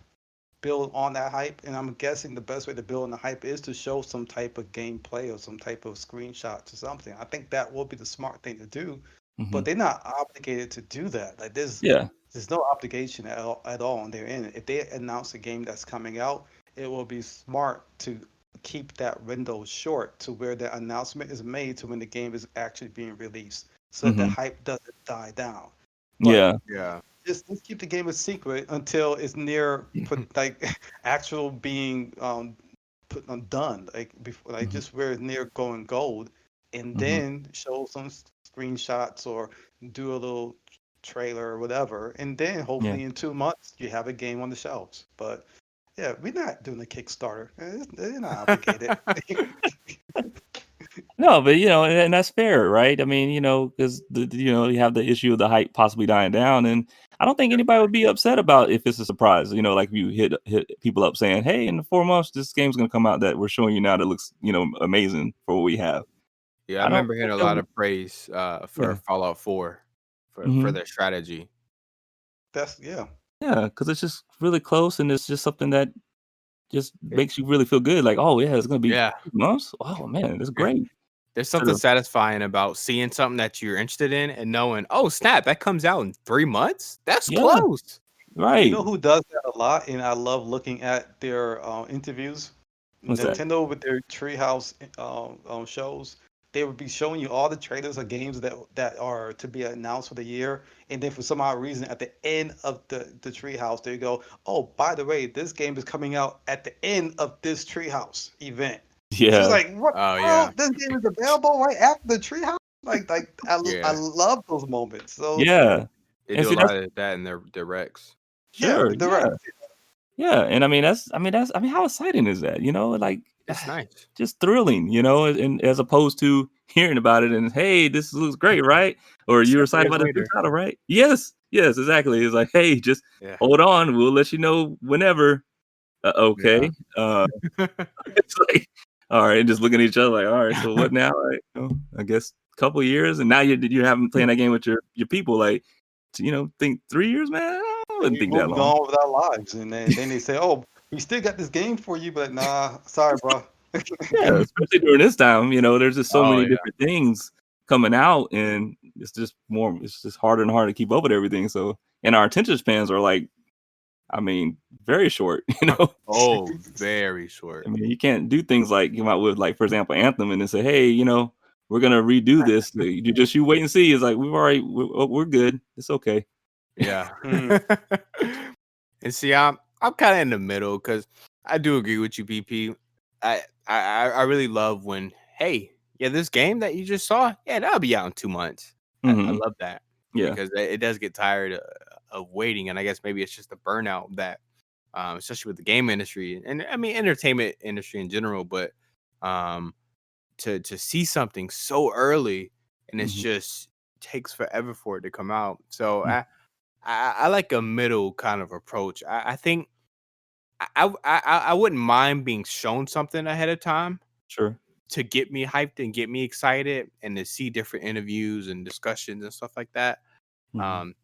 build on that hype. And I'm guessing the best way to build on the hype is to show some type of gameplay or some type of screenshots or something. I think that will be the smart thing to do. hmm But they're not obligated to do that. Like yeah, there's no obligation at all on their end. If they announce a game that's coming out, it will be smart to keep that window short to where the announcement is made to when the game is actually being released, so that the hmm hype doesn't die down. But yeah, Yeah. just keep the game a secret until it's near put like actual being put on done, like before, like hmm just where it's near going gold, and hmm then show some screenshots or do a little trailer or whatever, and then yeah. hopefully in 2 months you have a game on the shelves. But yeah, we're not doing a Kickstarter. They're not obligated. No, but and that's fair, right? I mean, because you have the issue of the hype possibly dying down, and I don't think anybody would be upset about if it's a surprise. Like you hit people up saying, "Hey, in 4 months, this game's gonna come out that we're showing you now that looks amazing for what we have." Yeah, I I don't remember hearing think a that lot would, of praise for yeah, Fallout 4 for hmm their strategy. That's yeah. yeah, because it's just really close, and it's just something that just It, makes you really feel good. Like, oh yeah, it's gonna be yeah. 2 months. Oh man, that's great. There's something satisfying about seeing something that you're interested in and knowing, oh snap, that comes out in 3 months. That's Yeah, close. You right. know who does that a lot, and I love looking at their interviews. What's that? Nintendo with their Treehouse shows, they would be showing you all the trailers of games that are to be announced for the year, and then for some odd reason, at the end of the Treehouse, they go, "Oh, by the way, this game is coming out at the end of this Treehouse event." So it's Yeah, like, what Oh the yeah. world? This game is available right after the Treehouse. I Yeah. love those moments. So yeah. They And do a see, that's lot of that in their directs. yeah, sure. direct. Yeah. And I mean, how exciting is that? Like It's nice. just thrilling, and as opposed to hearing about it and hey, this looks great, right? Or you're 7 excited years about this new later. title, right? Yes, exactly. It's like, hey, just Yeah. hold on, we'll let you know whenever. Okay. It's like, all right, and just looking at each other like, all right, so what now? Like, I guess a couple years, and now you haven't playing that game with your people. Like, think 3 years, man. I And wouldn't we think that moved long. on with our lives, and then they say, "Oh, we still got this game for you," but nah, sorry, bro. Yeah, especially during this time, there's just so Oh many yeah. different things coming out, and it's just harder and harder to keep up with everything. So, and our attention spans are like, I mean, very short. Oh, very I short. mean, you can't do things like come out with, like, for example, Anthem, and then say, hey, we're gonna redo this. You wait and see. It's like we're good. It's okay. Yeah. Mm, And see, I'm kind of in the middle because I do agree with you, BP. I really love when, hey, yeah, this game that you just saw, yeah, that'll be out in 2 months. I Hmm. love that Yeah. because it does get tired of waiting, and I guess maybe it's just the burnout that, especially with the game industry and I mean entertainment industry in general, but um, to see something so early and it's Hmm. just takes forever for it to come out. So I like a middle kind of approach. I think I wouldn't mind being shown something ahead of time Sure. to get me hyped and get me excited and to see different interviews and discussions and stuff like that. Hmm. Um,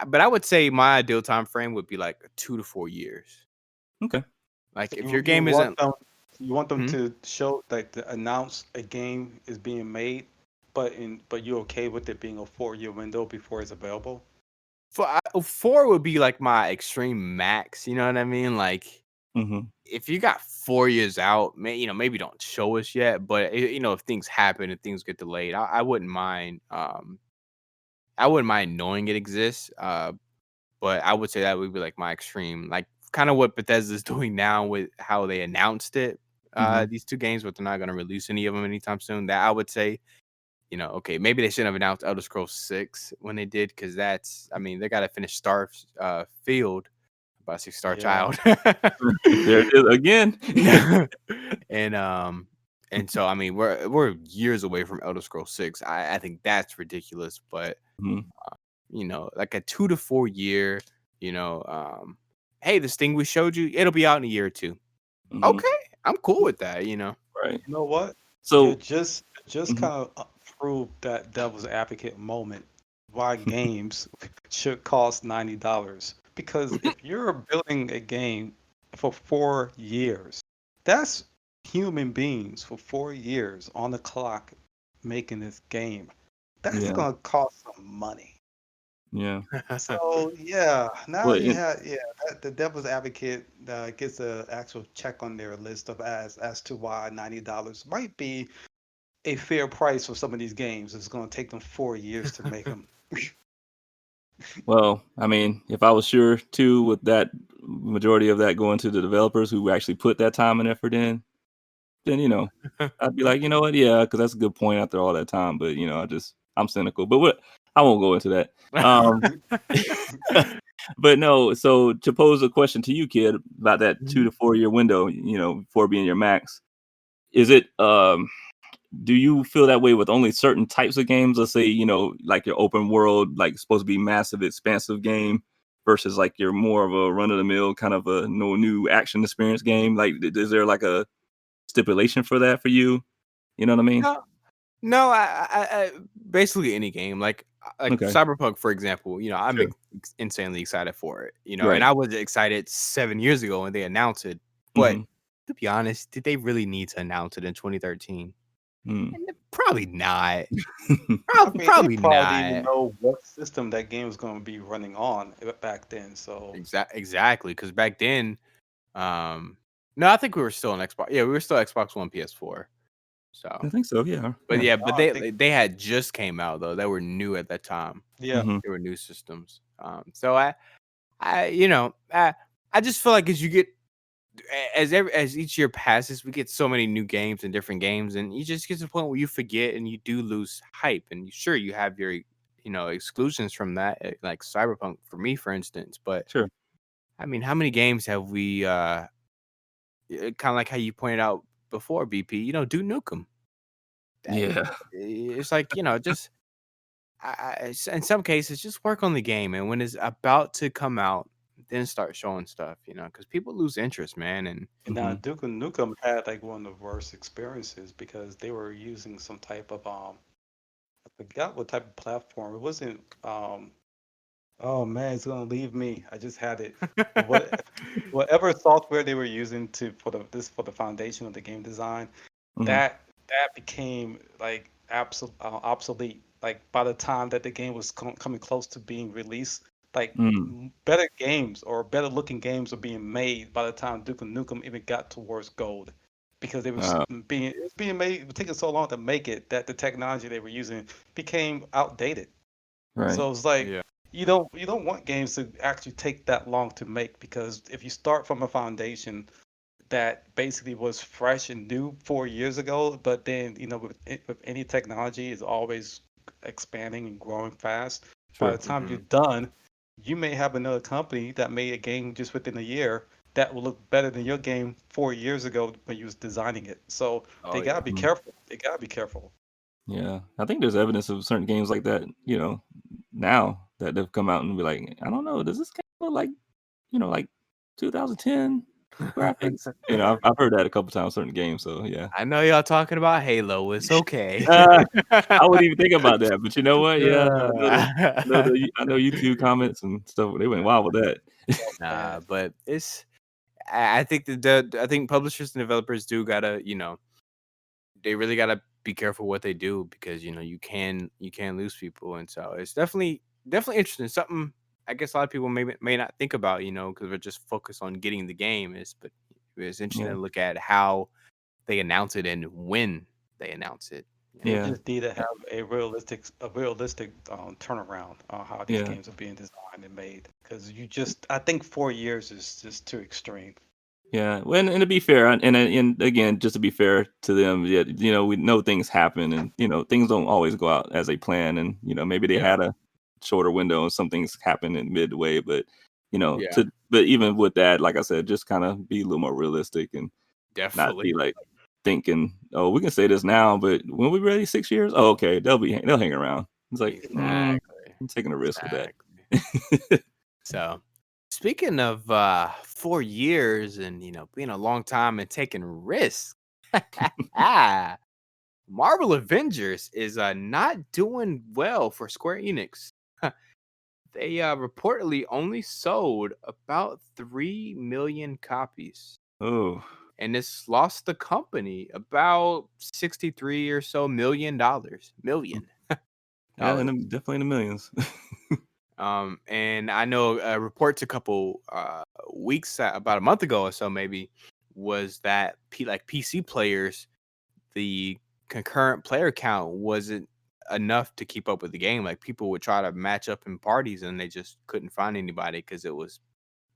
but I would say my ideal time frame would be like 2 to 4 years. Okay. Like so if you your you game want isn't, them you want them hmm? to show like to announce a game is being made, but you're okay with it being a 4-year window before it's available. Four would be like my extreme max. You know what I mean? Like Hmm. if you got 4 years out, maybe don't show us yet. But if things happen and things get delayed, I wouldn't mind. I wouldn't mind knowing it exists. But I would say that would be like my extreme, like kind of what Bethesda's doing now with how they announced it. Hmm. These two games, but they're not going to release any of them anytime soon. That I would say, okay, maybe they shouldn't have announced Elder Scrolls 6 when they did, because I mean, they got to finish Star Field, about Star Yeah. Child. There it is again. and and so I mean we're years away from Elder Scrolls 6. I think that's ridiculous, but Mhm. like a 2 to 4 year, you know, hey, this thing we showed you, it'll be out in a year or two. Mhm. Okay, I'm cool with that. Right. You know what? You So just mhm. kind of proved that devil's advocate moment why games should cost $90. Because if you're building a game for 4 years, that's human beings for 4 years on the clock making this game. That's Yeah. gonna cost some money. Yeah. So yeah, now Well, you and have the devil's advocate gets an actual check on their list of as to why $90 might be a fair price for some of these games. It's going to take them 4 years to make them. well, I mean, if I was sure too, with that majority of that going to the developers who actually put that time and effort in, then I'd be like, you know what, yeah, because that's a good point after all that time. But I'm cynical. But I won't go into that. Um, but no. So to pose a question to you, kid, about that Mhm. 2 to 4 year window, before being your max, is it do you feel that way with only certain types of games? Let's say, like your open world, like supposed to be massive, expansive game versus like your more of a run of the mill kind of a no new action experience game. Like, is there like a stipulation for that for you? You know what I mean? No, no, I basically any game like Okay. Cyberpunk, for example. I'm Sure. insanely excited for it. And Right. I was excited 7 years ago when they announced it. But Hmm. to be honest, did they really need to announce it in 2013? Probably not. I mean, they Probably probably didn't even not. know what system that game was going to be running on back then. So Exactly, because back then, no, I think we were still on Xbox. Yeah, we were still Xbox One, PS4. So, I think so. Yeah. but Yeah. yeah, but I think, they had just came out though. They were new at that time. yeah, Hmm. They were new systems. So I just feel like as you get as each year passes, we get so many new games and different games, and you just get to the point where you forget and you do lose hype. And sure, you have your exclusions from that, like Cyberpunk for me, for instance. But Sure. I mean, how many games have we? Kind of like how you pointed out before, BP. Duke Nukem. Yeah. It's like just in some cases, just work on the game, and when it's about to come out, then start showing stuff. Because people lose interest, man, and and now Hmm. Duke Nukem had like one of the worst experiences because they were using some type of I forgot what type of platform. It wasn't oh man, it's gonna leave me. I just had it. But whatever software they were using for the foundation of the game design, Hmm. that became like obsolete. Like by the time that the game was coming close to being released, like Mm. better games or better looking games were being made by the time Duke Nukem even got towards gold, because it was being made. It was taking so long to make it that the technology they were using became outdated. Right. So it's like yeah, you don't want games to actually take that long to make, because if you start from a foundation that basically was fresh and new 4 years ago, but then with any technology is always expanding and growing fast. By the Sure. time you're hmm done, you may have another company that made a game just within a year that will look better than your game 4 years ago when you was designing it. So oh they gotta yeah, be Mhm. careful. They gotta be careful. Yeah. I think there's evidence of certain games like that, now that they've come out and be like, I don't know, does this game look like 2010 graphics? I've heard that a couple times, certain games. So yeah. I know y'all talking about Halo. It's okay. Uh, I wouldn't even think about that, but you know what? Yeah, Uh, I know YouTube comments and stuff. They went wild with that. nah, And but I think I think publishers and developers do gotta, they really gotta be careful what they do, because you can lose people, and so it's definitely interesting. Something I guess a lot of people may not think about, because we're just focused on getting the game. But it's interesting Yeah, to look at how they announce it and when they announce it. they yeah, just need to have a realistic turnaround on how these yeah, games are being designed and made. Because I think 4 years is just too extreme. yeah. Well, and to be fair, and again, just to be fair to them, yeah, we know things happen, and things don't always go out as they plan, and maybe they Yeah, had a shorter window, and some things happen in midway, but yeah, but even with that, like I said, just kind of be a little more realistic and not be definitely. like thinking, oh, we can say this now, but when we ready 6 years, oh, okay, they'll hang around. It's like, Exactly. I'm taking a risk with that. Exactly. So, speaking of 4 years and being a long time and taking risks, Marvel Avengers is not doing well for Square Enix. They reportedly only sold about 3 million copies, Oh, and it's lost the company about 63 or so million yeah, dollars. definitely in the millions. And I know reports a couple weeks, about a month ago or so, maybe, was that like PC players, the concurrent player count wasn't enough to keep up with the game. Like people would try to match up in parties and they just couldn't find anybody because it was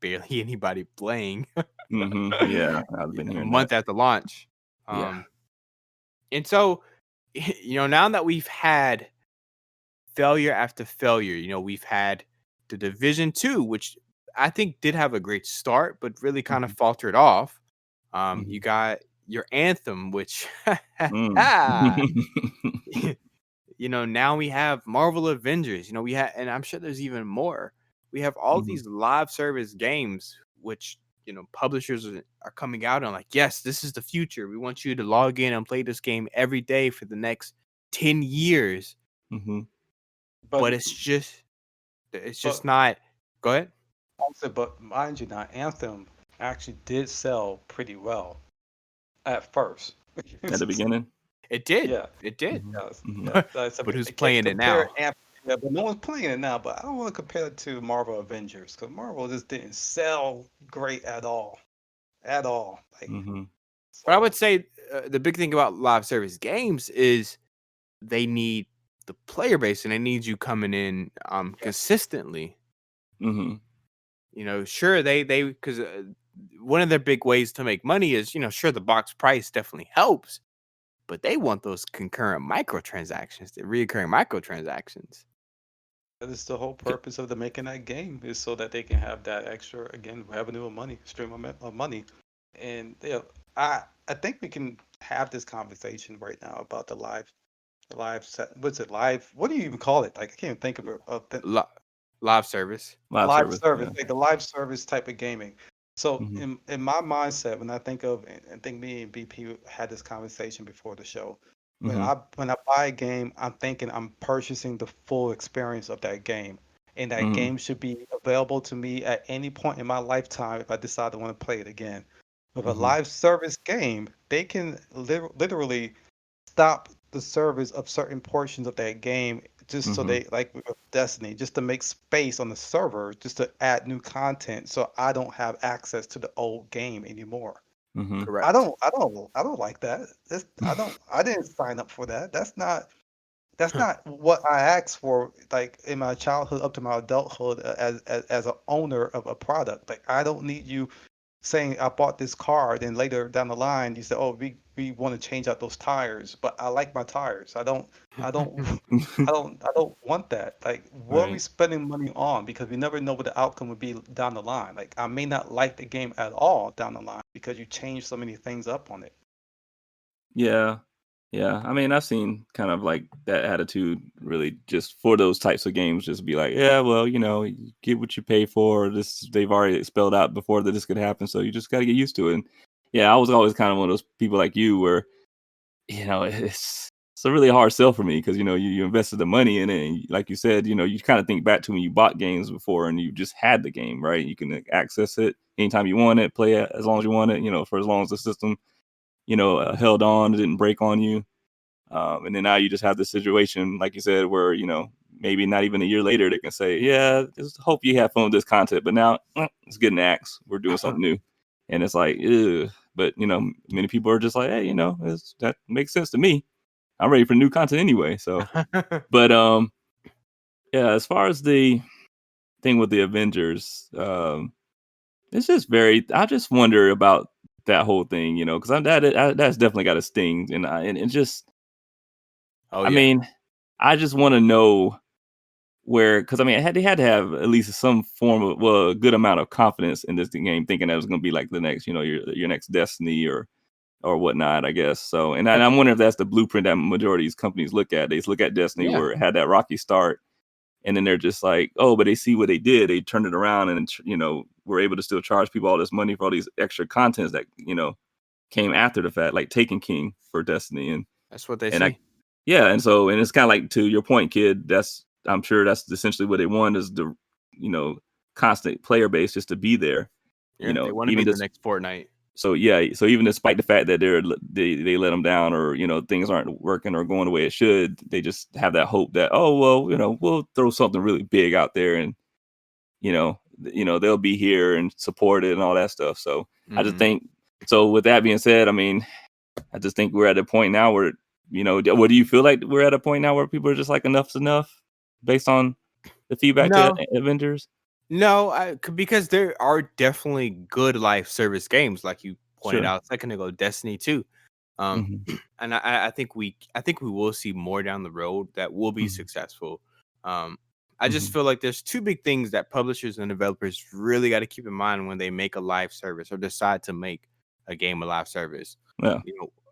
barely anybody playing. Yeah, I've been A hearing that. month after launch. Yeah. Um, and so, now that we've had failure after failure, we've had the Division 2, which I think did have a great start, but really kind of Mhm, faltered off. You mhm, got your Anthem, which mm. now we have Marvel Avengers. We have, and I'm sure there's even more. We have all Mhm, these live service games, which publishers are coming out on, like, yes, this is the future. We want you to log in and play this game every day for the next 10 years. mhm, But But it's just but not. Go ahead. also, but mind you, now Anthem actually did sell pretty well at first. at the beginning? It did. Yeah, It did. yeah. But who's I can't playing it compare now? yeah, but no one's playing it now. But I don't want to compare it to Marvel Avengers because Marvel just didn't sell great at all. Like Mm-hmm. But I would so, say the big thing about live service games is they need the player base and they need you coming in yeah, consistently. Mm-hmm. Sure they because one of their big ways to make money is sure the box price definitely helps, but they want those concurrent microtransactions, the recurring microtransactions. that is the whole purpose of the making that game is so that they can have that extra again revenue of money, stream of money, and I think we can have this conversation right now about the live set. What's it live? What do you even call it? Like I can't even think of it. Li- Live service. Live Live service. service, Yeah. like the live service type of gaming. So Mm-hmm. in my mindset, when I think of, and I think me and BP had this conversation before the show. When Mm-hmm. I buy a game, I'm thinking I'm purchasing the full experience of that game, and that Mm-hmm. game should be available to me at any point in my lifetime if I decide to want to play it again. With a Mm-hmm. live service game, they can literally stop the service of certain portions of that game just so Mm-hmm. they like with Destiny, just to make space on the server, just to add new content so I don't have access to the old game anymore. Mm-hmm. Correct. I don't like that. I didn't sign up for that. That's not what I asked for like in my childhood up to my adulthood as an owner of a product. Like I don't need you saying I bought this car, then later down the line you say, "Oh, we want to change out those tires," but I like my tires. I don't, I don't want that. Like, what are we Right. spending money on? Because we never know what the outcome would be down the line. Like, I may not like the game at all down the line because you change so many things up on it. Yeah. Yeah. I mean, I've seen kind of like that attitude really just for those types of games, just be like, yeah, well, you get what you pay for. This they've already spelled out before that this could happen. So you just gotta get used to it. And yeah, I was always kind of one of those people like you where, it's a really hard sell for me because you invested the money in it, and like you said, you kind of think back to when you bought games before and you just had the game, right? You can access it anytime you want it, play it as long as you want it, for as long as the system, held on, it didn't break on you. And then now you just have this situation, like you said, where maybe not even a year later they can say, "Yeah, just hope you have fun with this content," but now it's getting axed. We're doing something new, and it's like, ugh. But many people are just like, "Hey, that makes sense to me. I'm ready for new content anyway." So, but yeah, as far as the thing with the Avengers, it's just very. I just wonder about that whole thing, because that's definitely got a sting, and it just. Oh I yeah. mean, I just want to know because I mean, they had to have at least some form of a good amount of confidence in this game, thinking that it was going to be like the next, your next Destiny or whatnot, I guess. So, and I'm wondering if that's the blueprint that majority of these companies look at. They just look at Destiny Yeah. where it had that rocky start, and then they're just like, oh, but they see what they did. They turned it around, and were able to still charge people all this money for all these extra contents that came after the fact, like Taken King for Destiny, That's what they and I see. yeah, and it's kind of like to your point, kid. I'm sure that's essentially what they want is the you know constant player base just to be there. Yeah, they want to be Even the this. next Fortnite. So yeah, so even despite the fact that they let them down or things aren't working or going the way it should, they just have that hope that oh well we'll throw something really big out there and they'll be here and support it and all that stuff. So I just Hmm. think so. With that being said, I mean I just think we're at a point now where, what do you feel like we're at a point now where people are just like enough's enough based on the feedback to No, Avengers? no, because there are definitely good live service games, like you pointed Sure. out a second ago, Destiny 2. Um, Hmm. and I think we will see more down the road that will be Hmm. successful. Um, I just Hmm. feel like there's two big things that publishers and developers really got to keep in mind when they make a live service or decide to make a game a live service. Yeah.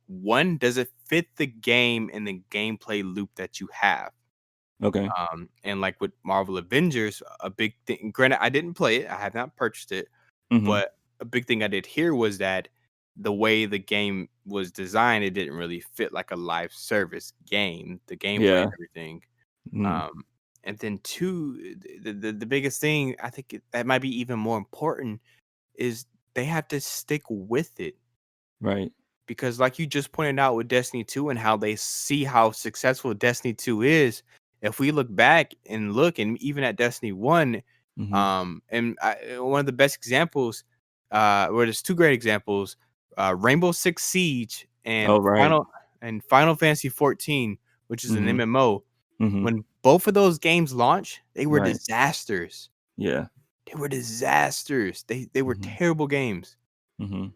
One, does it fit the game and the gameplay loop that you have? Okay. And like with Marvel Avengers, a big thing. Granted, I didn't play it; I have not purchased it, Hmm. but a big thing I did hear was that the way the game was designed, it didn't really fit like a live service game, the gameplay and Yeah. everything. Mm. Um, and then two, the biggest thing I think that might be even more important is they have to stick with it Right. because like you just pointed out with Destiny 2 and how they see how successful Destiny 2 is, if we look back and look and even at Destiny 1, one of the best examples, well, there's two great examples, Rainbow Six Siege and Oh, right. Final Fantasy 14, which is an Mhm. MMO. Mhm. When both of those games launched, they were Right. disasters. Yeah. They were disasters. They were Mhm. terrible games, Mhm.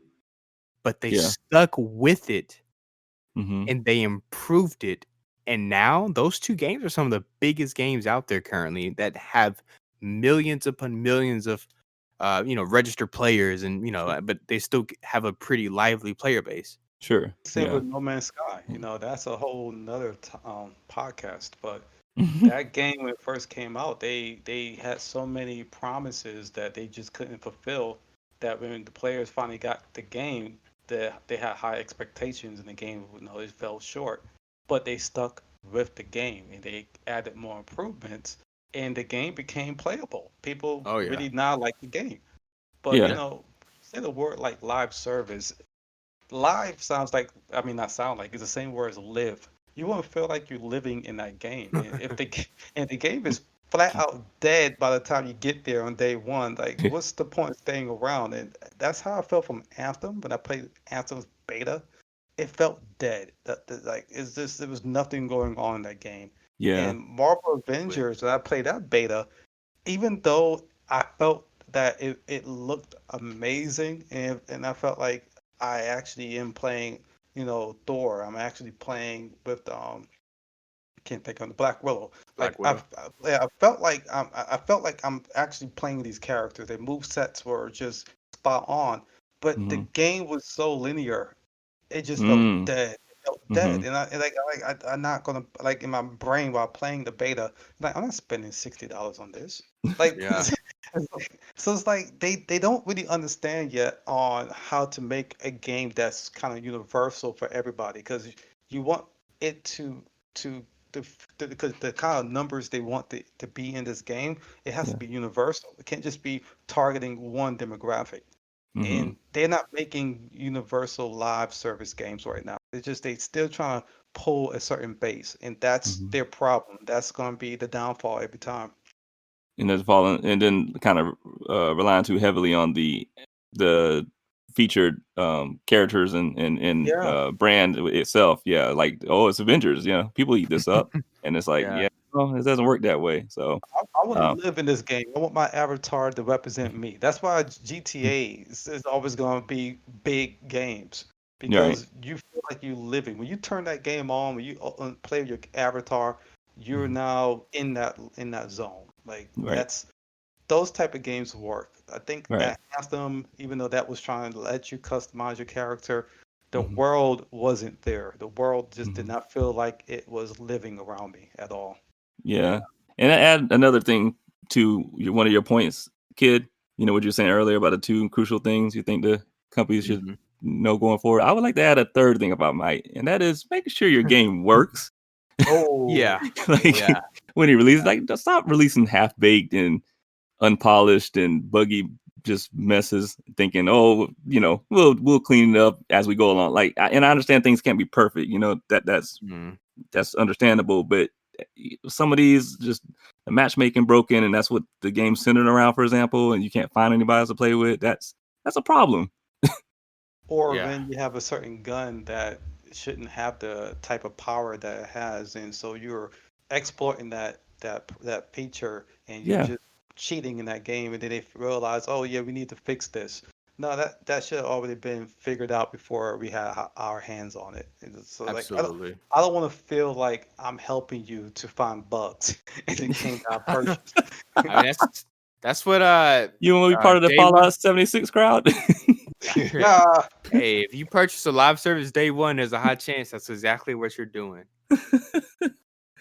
but they Yeah. stuck with it Mhm. and they improved it. And now those two games are some of the biggest games out there currently that have millions upon millions of registered players and but they still have a pretty lively player base. Sure. Same Yeah. with No Man's Sky. Mm. That's a whole nother podcast. But that game when it first came out, they had so many promises that they just couldn't fulfill. That when the players finally got the game, that they had high expectations, and the game, it fell short. But they stuck with the game, and they added more improvements, and the game became playable. People Oh yeah. really now like the game. But Yeah. say the word like live service. Live sounds like, I mean, not sound like, it's the same word as live. You won't feel like you're living in that game. And if and the game is flat out dead by the time you get there on day one, like what's the point of staying around? And that's how I felt from Anthem when I played Anthem's beta. It felt dead. Like it's just there was nothing going on in that game. Yeah. And Marvel Avengers, when I played that beta, even though I felt that it looked amazing, and I felt like I actually am playing, Thor. I'm actually playing with I can't think of the Black Willow. Like Black Widow. yeah, I felt like I'm actually playing these characters. Their move sets were just spot on, but the Mhm. game was so linear. It just felt Mm. dead. It felt dead, Mhm. I'm not gonna like in my brain while playing the beta. Like I'm not spending $60 on this. Like, Yeah. so it's like they don't really understand yet on how to make a game that's kind of universal for everybody because you want it to because the kind of numbers they want to be in this game, it has to Yeah. be universal. It can't just be targeting one demographic. Mhm. And they're not making universal live service games right now. They still trying to pull a certain base, and that's Mhm. their problem. That's going to be the downfall every time. And then kind of relying too heavily on the featured characters and Yeah, brand itself. Yeah, like, oh, it's Avengers. People eat this up, and it's like, Yeah. yeah, well, it doesn't work that way. So, I want to um, live in this game. I want my avatar to represent me. That's why GTA is always going to be big games right, because you feel like you're living. When you turn that game on, when you play with your avatar, you're mhm, now in that zone. Like right, that's those type of games work. I think right, at Anthem, even though that was trying to let you customize your character, the hmm world wasn't there. The world just did hmm not feel like it was living around me at all. yeah. And I add another thing to one of your points, kid. What you were saying earlier about the two crucial things you think the companies should Mhm. know going forward. I would like to add a third thing about Might, and that is making sure your game works. Oh, Yeah. Like Yeah. when he releases, like, stop releasing half baked and unpolished and buggy just messes. Thinking, oh, we'll clean it up as we go along. Like, and I understand things can't be perfect. Mhm. That's understandable, but some of these just the matchmaking broken, and that's what the game's centered around. For example, and you can't find anybody else to play with. That's a problem. or Yeah. when you have a certain gun that shouldn't have the type of power that it has, and so you're exploiting that feature, and you're Yeah, just cheating in that game, and then they realize, oh yeah, we need to fix this. No, that should have already been figured out before we had our hands on it. And so like Absolutely. I don't want to feel like I'm helping you to find bugs in the game that I purchased. I mean, that's what you want to be part of the day one. Fallout 76 crowd? Yeah, Hey, if you purchase a live service day one, there's a high chance that's exactly what you're doing.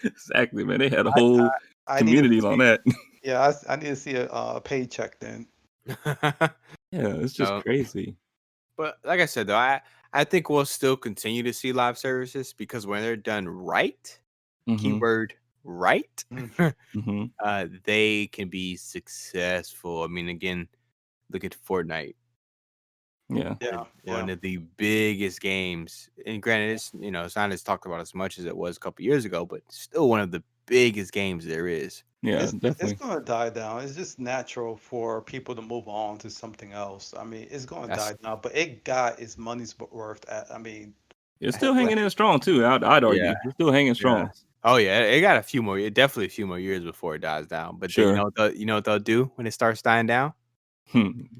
Exactly, man. They had a I whole I need to community on see. that. Yeah, I need to see a paycheck then. Yeah, it's just No, crazy. but like I said though, I think we'll still continue to see live services because when they're done right, Mhm, keyword right, Mm. mhm. they can be successful. I mean, again, look at Fortnite. Yeah. One of the biggest games. And granted, it's it's not as talked about as much as it was a couple years ago, but still one of the biggest games there is. Yeah, It's definitely. going to die down. It's just natural for people to move on to something else. I mean, it's going to That's die down, but it got its money's worth. I mean, It's still hanging in strong too. I'd yeah. argue it's still hanging Yeah. strong. Oh yeah, it got definitely a few more years before it dies down. But you Sure. know what they'll do when it starts dying down?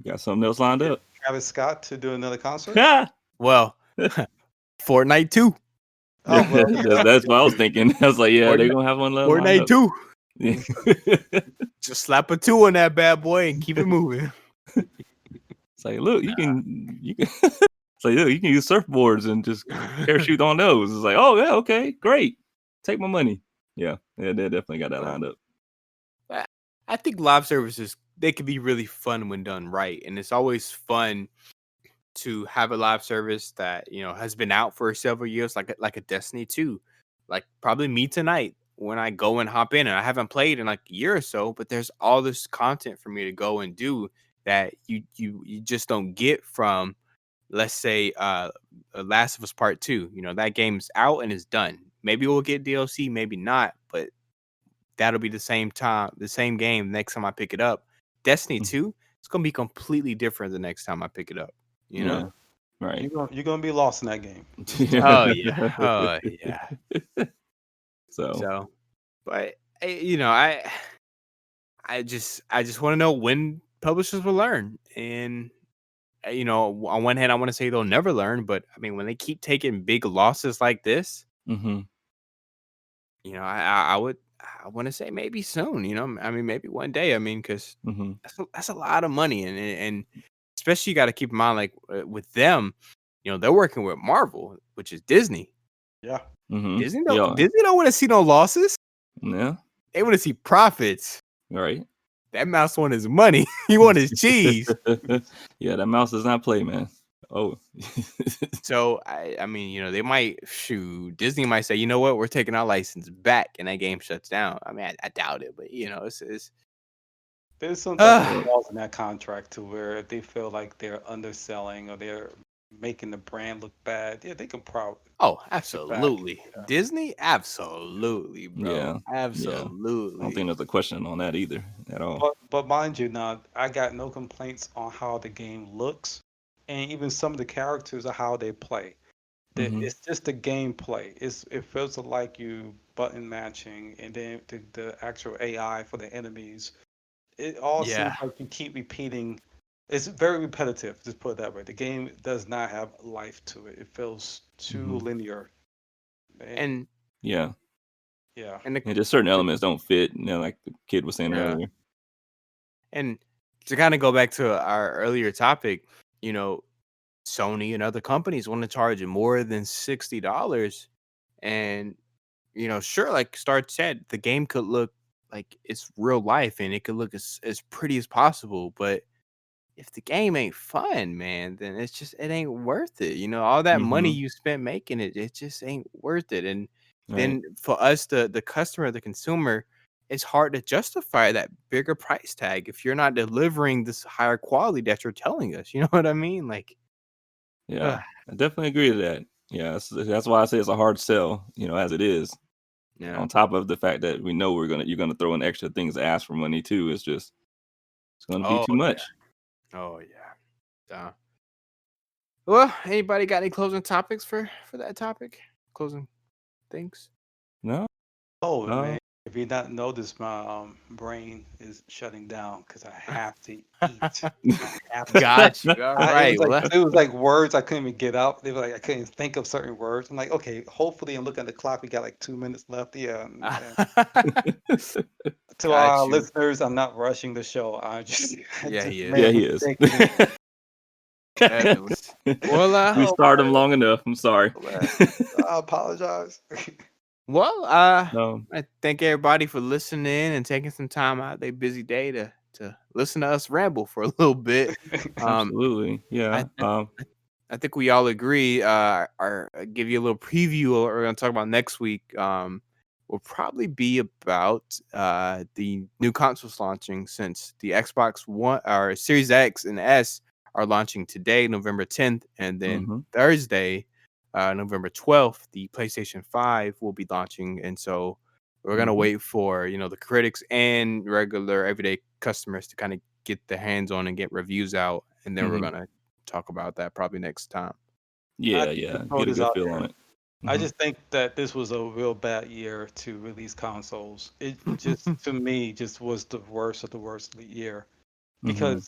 Got something else lined up. Travis Scott to do another concert. Well, Fortnite 2. Oh well, That's what I was thinking. I was like, yeah, they're Fortnite, gonna have one lined Fortnite up. 2. Yeah. Just slap a 2 on that bad boy and keep it moving. It's like, look, you can. It's like, look, you can use surfboards and just parachute on those. It's like, oh yeah, okay, great. Take my money. Yeah, they definitely got that lined up. I think live services, they can be really fun when done right, and it's always fun to have a live service that has been out for several years, like a Destiny 2, like probably me tonight when I go and hop in, and I haven't played in like a year or so, but there's all this content for me to go and do that you just don't get from, let's say, Last of Us Part 2. That game's out and it's done. Maybe we'll get DLC, maybe not, but that'll be the same game next time I pick it up. Destiny 2, it's gonna be completely different the next time I pick it up. Yeah, right. you're gonna be lost in that game. Oh yeah. Oh yeah. So But I just want to know when publishers will learn. And on one hand, I want to say they'll never learn, but I mean, when they keep taking big losses like this, I want to say maybe soon. I mean, maybe one day. I mean, because that's a lot of money, and especially you got to keep in mind, like with them, they're working with Marvel, which is Disney. Yeah. Disney Yeah. don't want to see no losses. Yeah. They want to see profits. Right. That mouse want his money. He want his cheese. Yeah, that mouse does not play, man. Oh. So I mean, they might Disney might say, you know what, we're taking our license back, and that game shuts down. I mean, I doubt it, but it's There's some type of clause in that contract to where if they feel like they're underselling or they're making the brand look bad, yeah, they can probably. Oh, absolutely. Yeah. Disney, absolutely, bro. Yeah. Absolutely. I don't think there's a question on that either at all. But mind you, now I got no complaints on how the game looks, and even some of the characters are how they play. It's just the gameplay. It feels like you button matching, and then the actual AI for the enemies. It all seems like you keep repeating. It's very repetitive. Just put it that way. The game does not have life to it. It feels too linear. And yeah. And just certain elements don't fit. Like the kid was saying earlier. And to kind of go back to our earlier topic, Sony and other companies want to charge you more than $60. And, sure, like Star said, the game could look like it's real life and it could look as pretty as possible. But if the game ain't fun, man, then it ain't worth it. All that money you spent making it just ain't worth it. And then for us, the customer, the consumer, it's hard to justify that bigger price tag if you're not delivering this higher quality that you're telling us. You know what I mean? Like, yeah, I definitely agree to that. Yeah, that's why I say it's a hard sell, as it is. Yeah. On top of the fact that we know you're gonna throw in extra things to ask for money too. It's gonna be too much. Yeah. Oh yeah. Well, anybody got any closing topics for that topic? Closing things? No. Oh man, if you not noticed, my brain is shutting down because I have to eat. Got you. All right. It was like words I couldn't even get out. They were like I couldn't think of certain words. I'm like, okay, hopefully, and look at the clock. We got like 2 minutes left. Yeah. To our listeners, I'm not rushing the show. He is. Well, we started him long enough. I'm sorry. I apologize. Well, I thank everybody for listening and taking some time out of their busy day to listen to us ramble for a little bit. Absolutely, yeah. I think we all agree. Or give you a little preview. What we're going to talk about next week. Will probably be about the new consoles launching, since the Xbox One or Series X and S are launching today, November 10th, and then Mm-hmm. Thursday, November 12th, the PlayStation 5 will be launching. And so we're gonna Mm-hmm. wait for the critics and regular everyday customers to kind of get their hands on and get reviews out, and then we're Mm-hmm. gonna talk about that probably next time. I Yeah, just yeah. throw Get a this good out feel there. on it. I Mm-hmm. just think that this was a real bad year to release consoles. It just, to me, just was the worst of the worst year Mm-hmm.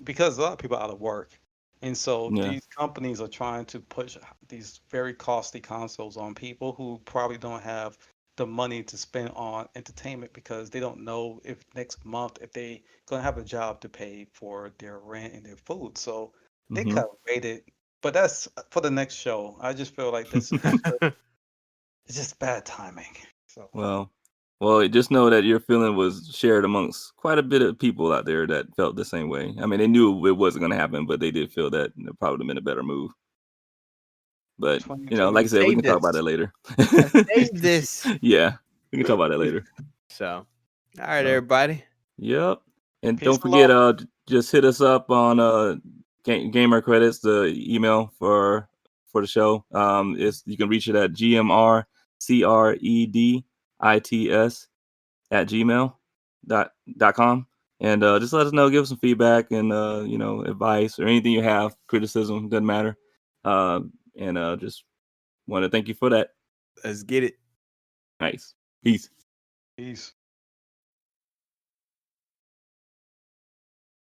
because a lot of people are out of work, and so Yeah. these companies are trying to push these very costly consoles on people who probably don't have the money to spend on entertainment because they don't know if next month if they gonna have a job to pay for their rent and their food. So they Mm-hmm. kind of waited, but that's for the next show. I just feel like this is it's just bad timing. So Well, just know that your feeling was shared amongst quite a bit of people out there that felt the same way. I mean, they knew it wasn't going to happen, but they did feel that it probably would have been a better move. But, like I said, we Save can talk about this. that later. Save this. Yeah, we can talk about that later. So, all right, So, everybody. yep. And peace don't and forget, love. just hit us up on Gamer Credits, the email for the show. You can reach it at gmrcredits@gmail.com. And just let us know, give us some feedback and advice or anything you have, criticism, doesn't matter. And just want to thank you for that. Let's get it. Nice. Peace. Peace.